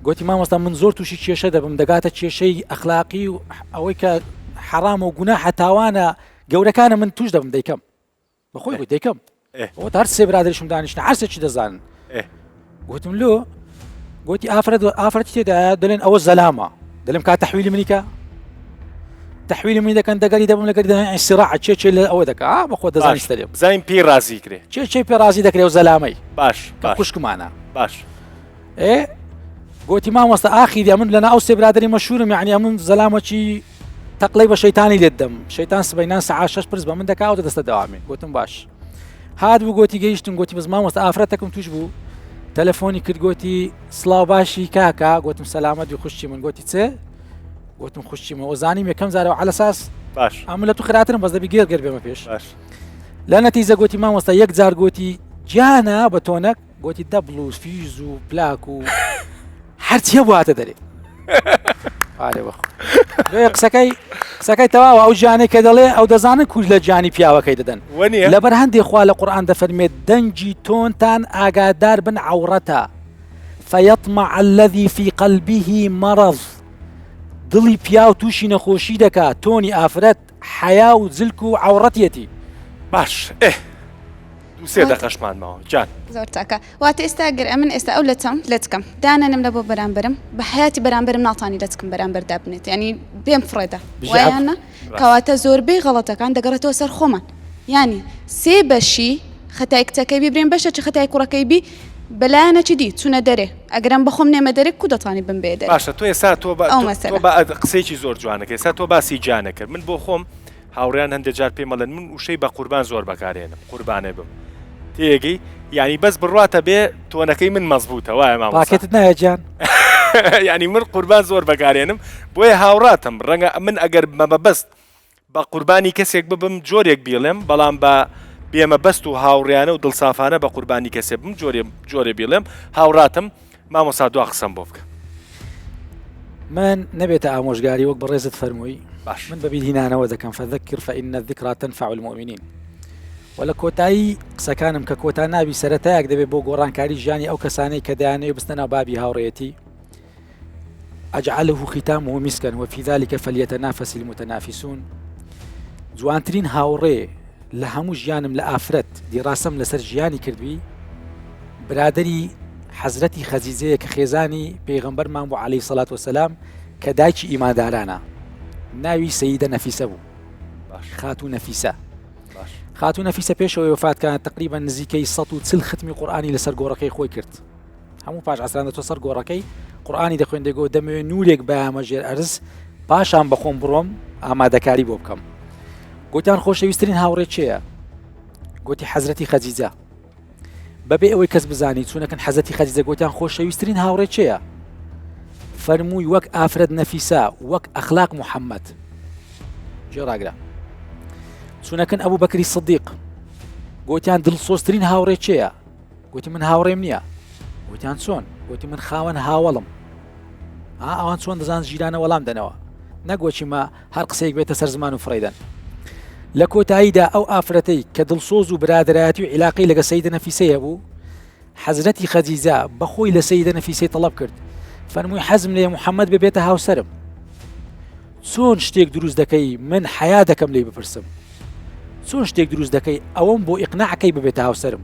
گوتی مامۆستا من زۆر تووشی کێشە دەبم دەگاتە کێشەی ئەخلاقی و ئەوەی کە حەرام و گوناحە تاوانە گەورەکانە من توش دەبم دەیکەم بەخۆی گوت دەیکەم ئەوە هەر سێ برادریشم دانیشتە هەرسێکی دەزانن گوتم لۆ گوتی ئافرەتی تێدا دەڵێن ئەوە زەلامە دەڵێم کا تەحویلی منیکە تەحویلی منی دەکەن دەگەری دەبم لەگەری دەڵێن سیراع چێ لە ئەوە دەکا بەخۆ دەزانیش دەرێ بزانین پێی رازی کرێ چێ پێ رازی دەکرێ و زەلامەی باش خوشکمانە باش گوتی مامۆستا ئاخیری من لەنا ئەو سێ برادری مەشهورم یعنی من زەلامەکی تەقلەی بە شەیتانی لێت دەم شەیتان سبەینان سەعات 6 پرس بە من دەکاوە دەستە دەوامی گوتم باش هات بوو گوتی گەیشتن گوتی بەس مامۆستا ئافرەتەکەم توش بوو تەلەفۆنی کرد گوتی سڵاو باشی کاکە گوتم سەلامەت و خوشتی من گوتی چێ گوتم خوشتیمە وەزانیم یەکەم زارەوە على ساس باش ئەمە لە تو خراترم بەس دەبی گێر بێمە پێش لە نەتیجە گوتی مامۆستا یەک جار گوتی گیانە بە تۆنەک گوتی دەبڵ و فیز و پلاک و هەرچیە بواتە دەرێ قسەکەی تەواوە ئەو گیانەی کە دەڵێ ئەو دەزانن کوژ لە گیانی پیاوەکەی دەدەن لەبەر هەندێک خوا لە قورئان دەفەرمێت دەنگی تۆنتان ئاگادار بن عەورەتە فەیەطمع الذی فی قەلبیه مەرەض دڵی پیاو تووشی نەخۆشی دەکات تۆنی ئافرەت حەیا و زلک و عەورەتیەتی باش دووسێ دەقەشمانمەوە جان زۆر چاکە واتە ئێستا گەر ئەمن ئێستا ئەو لەچکەم دانەنم لە بۆ بەرامبەرم بە حیاتی بەرامبەرم ناتانی لەچکم بەرامبەردا بنێت ینی بێم فڕێدا وایانە کەواتە زۆربەی غەڵەتەکان دەگەڕێتەوە سەر خۆمان ینی سێ بەشی خەتای کچەکەی بیبرێن بەشە چ خەتای کوڕەکەی بی بەلایەنەکی دی چوونە دەرێ ئەگەرم بەخۆم نێمە دەرێ کو دەتوانی بم بێ دەرێ باشە تۆ ئێستا تۆ قسەیەکی زۆر جوانەکە ئێستا تۆ باسی گیانە کرد من بۆ خۆم هاوڕیان هەندێک جار پێ مەڵێن من وشەی بە قوربان زۆر بەکارێنم قوربانێ بم تێگەی ینی بەس بڕاتە بێ تۆنەکەی من مەزبوطە وایە مامۆستاکێتت نایە گیان ینی من قوربان زۆر بەکارێنم بۆیە هاوڕاتم ڕەنگە من ئەگەر مەبەست بە قوربانی کەسێک ببم جۆرێک بیڵێم بەڵام بە بێمە بەست و هاوڕیانە و دڵسافانە بە قوربانی کەسێ بم جۆرێ بیڵێم هاوڕاتم مامۆستا دوا قسەم بۆ بکە من نەبێتە ئامۆژگاری وەک بەڕێزت فەرمووی باش من بەبییر هینانەوە دەکەم فەذەکر فإن الذکرى تنفع المؤمنین و لە کۆتایی قسەکانم کە کۆتا ناوی سەرەتایەک دەبێت بۆ گۆڕانکاری ژیانی ئەو کەسانەی کە دەیانەوێت بستنە ناو بابی هاوڕێیەتی أجعله ختامه مسكا وفي ذلك فليتنافس المتنافسون جوانترین هاوڕێ لە هەموو ژیانم لە ئافرەت دیڕاسەم لەسەر ژیانی کردووی برادری حەزرەتی خەزیزەیە کە خێزانی پێغەمبەرمان بوو عەلەیهی سەڵات وەسەلام کە دایکی ئیماندارانە ناوی سەیدە نەفیسە بوو خاتوو نەفیسە خاتوو نەفیسە پێشەوەی وفاتکان تقریبا نزیکەی 140 ختمی قورئانی لەسەر گۆڕەکەی خۆی کرد هەموو پاش عەسران دەچۆ سەر گۆڕەکەی قورئانی دەخوێندێگەوە دەمەوێت نورێک بەیامە ژێر ئەرز پاشان بەخۆم بڕۆم ئامادەکاری بۆ بکەم گوتیان خۆشەویستترین هاوڕێ چێیە گوتی حەزرەتی خەدیجە بەبێ ئەوەی کەس بزانی چونەکەن حەزرەتی خەدیجە گوتیان خۆشەویستترین هاوڕێ چێیە فەرمووی وەک ئافرەت نەفیسا وەک ئەخلاق محەممەد جێڕاگرا چونەکەن ئەبوو بەکری سدیق گوتیان دڵسۆزترین هاوڕێ چێیە گوتی من هاوڕێم نییە گوتیان چۆن گوتی من خاوەن هاوڵم ئەوان چۆن دەزان ژیرانە وەڵام دەنەوە نەگوچیمە هەر قسەیەک بێتە سەر زمان و فڕێدەن لە کۆتاییدا ئەو ئافرەتەی کە دڵسۆز و برادایەتی و عیلاقی لەگە سەیدە نەفیسەیە بوو حەزرەتی خەدیجە بەخۆی لە سەیدە نەفیسەی تەڵەب کرد فەرمووی حەزم لێ محەممەد ببێتە هاوسەرم چۆن شتێک دروست دەکەی من حیا دەکەم لێ بپرسم چۆن شتێک دروست دەکەی ئەوەم بۆ ئیقناعەکەی ببێتە هاوسەرم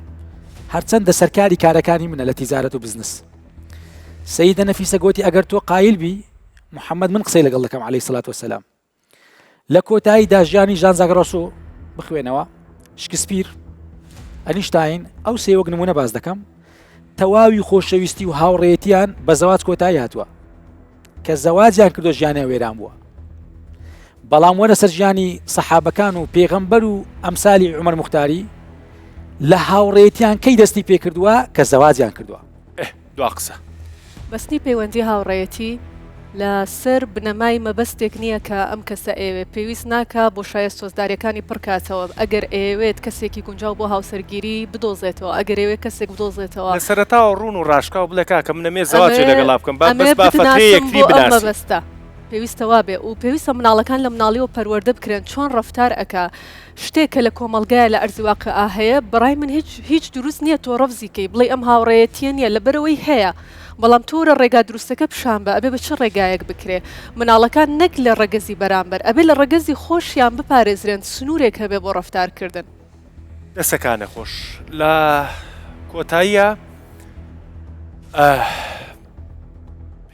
هەرچەندە سەرکاری کارەکانی منە لە تیجارەت و بزنس سەیدە نەفیسە گوتی ئەگەر تۆ قایل بی محەممەد من قسەی لەگەڵ دەکەم عەلەیهی سەڵات وەسەلام لە کۆتاییدا ژیانی ژان زاک ڕۆسۆ بخوێنەوە شکسپیر ئەنیشتاین ئەو سێ وەک نمونە باز دەکەم تەواوی خۆشەویستی و هاوڕێیەتیان بە زەواج کۆتایی هاتووە کە زەواجیان کردو ژیانیان وێران بووە بەڵام وەرە سەر ژیانی سەحابەکان و پێغەمبەر و ئەمسالی عومەر موختاری لە هاوڕێیەتیان کەی دەستی پێ کردووە کە زەواجیان کردووە دوا قسە بەستنی پەیوەندی هاوڕێیەتی لە سەر بنەمای مەبەستێک نییە کە ئەم کەسە ئێوێ پێویست ناکە بۆ شایە سۆزدارەکانی پڕکاتەوە ئەگەر ئێوێت کەسێکی گونجاو بۆ هاوسەرگیری بدۆزێتەوە ئەگەر ئێوێ کەسێک بدۆزێتەوە لە سەرەتاوە ڕوون و ڕاشکا و بڵێ کاکە منەمێ زەواجێ لەگەڵا بکەم بەس با فەترەی یەکتری بناسی مەبەستە پێویستەوە بێ و پێویستە مناڵەکان لە مناڵیەوە پەروەردە بکرێن چۆن ڕەفتار ئەکا شتێکە لە کۆمەڵگایە لە ئەرزی واقع هەیە بەڕای من هیچ دروست نییە تۆ ڕەفزیکەی بڵێ ئەم هاوڕێیەتیە نییە لەبەرەوەی هەیە بەڵام تۆرە ڕێگا دروستەکە پیشان بە ئەبێ بە چ ڕێگایەک بکرێ مناڵەکان نەک لە ڕەگەزی بەرامبەر ئەبێ لە ڕەگەزی خۆشیان بپارێزرێن سنوورێک هەبێ بۆ ڕەفتارکردن دەسەکانە خۆش لە کۆتاییە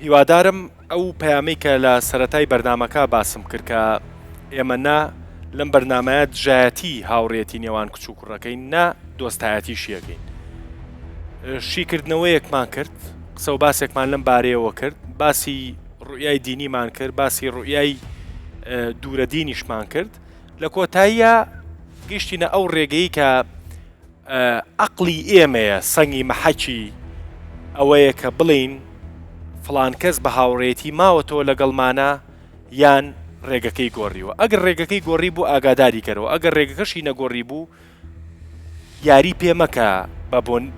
هیوادارم ئەو پەیامەی کە لە سەرەتای بەرنامەکە باسم کرد کە ئێمە نا لەم بەرنامەیە دژایەتی هاوڕێتی نێوان کچ و کوڕەکەی نا دۆستایەتی شیەکەین شیکردنەوەیەکمان کرد قسە و باسێکمان لەم بارەیەوە کرد باسی ڕوئیای دینیمان کرد باسی ڕوئیای دوورە دینیشمان کرد لە کۆتاییە گەیشتینە ئەو ڕێگەی کە عەقڵی ئێمەیە سەنگی مەحەکی ئەوەیە کە بڵین فڵان کەس بە هاوڕێتی ماوەتەوە لەگەڵمانە یان ڕێگەکەی گۆڕیوە ئەگەر ڕێگەکەی گۆڕی بوو ئاگاداری کەرەوە ئەگەر ڕێگەکەشی نەگۆڕی بوو یاری پێمەکە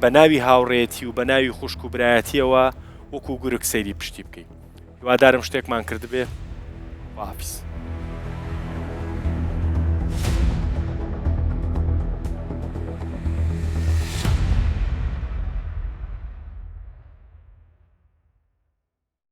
بە ناوی هاوڕێتی و بە ناوی خوشک و برایەتیەوە وەکو گورگ سەیری پشتی بکەیت هیوادارم شتێکمان کرد بێ خواحافیز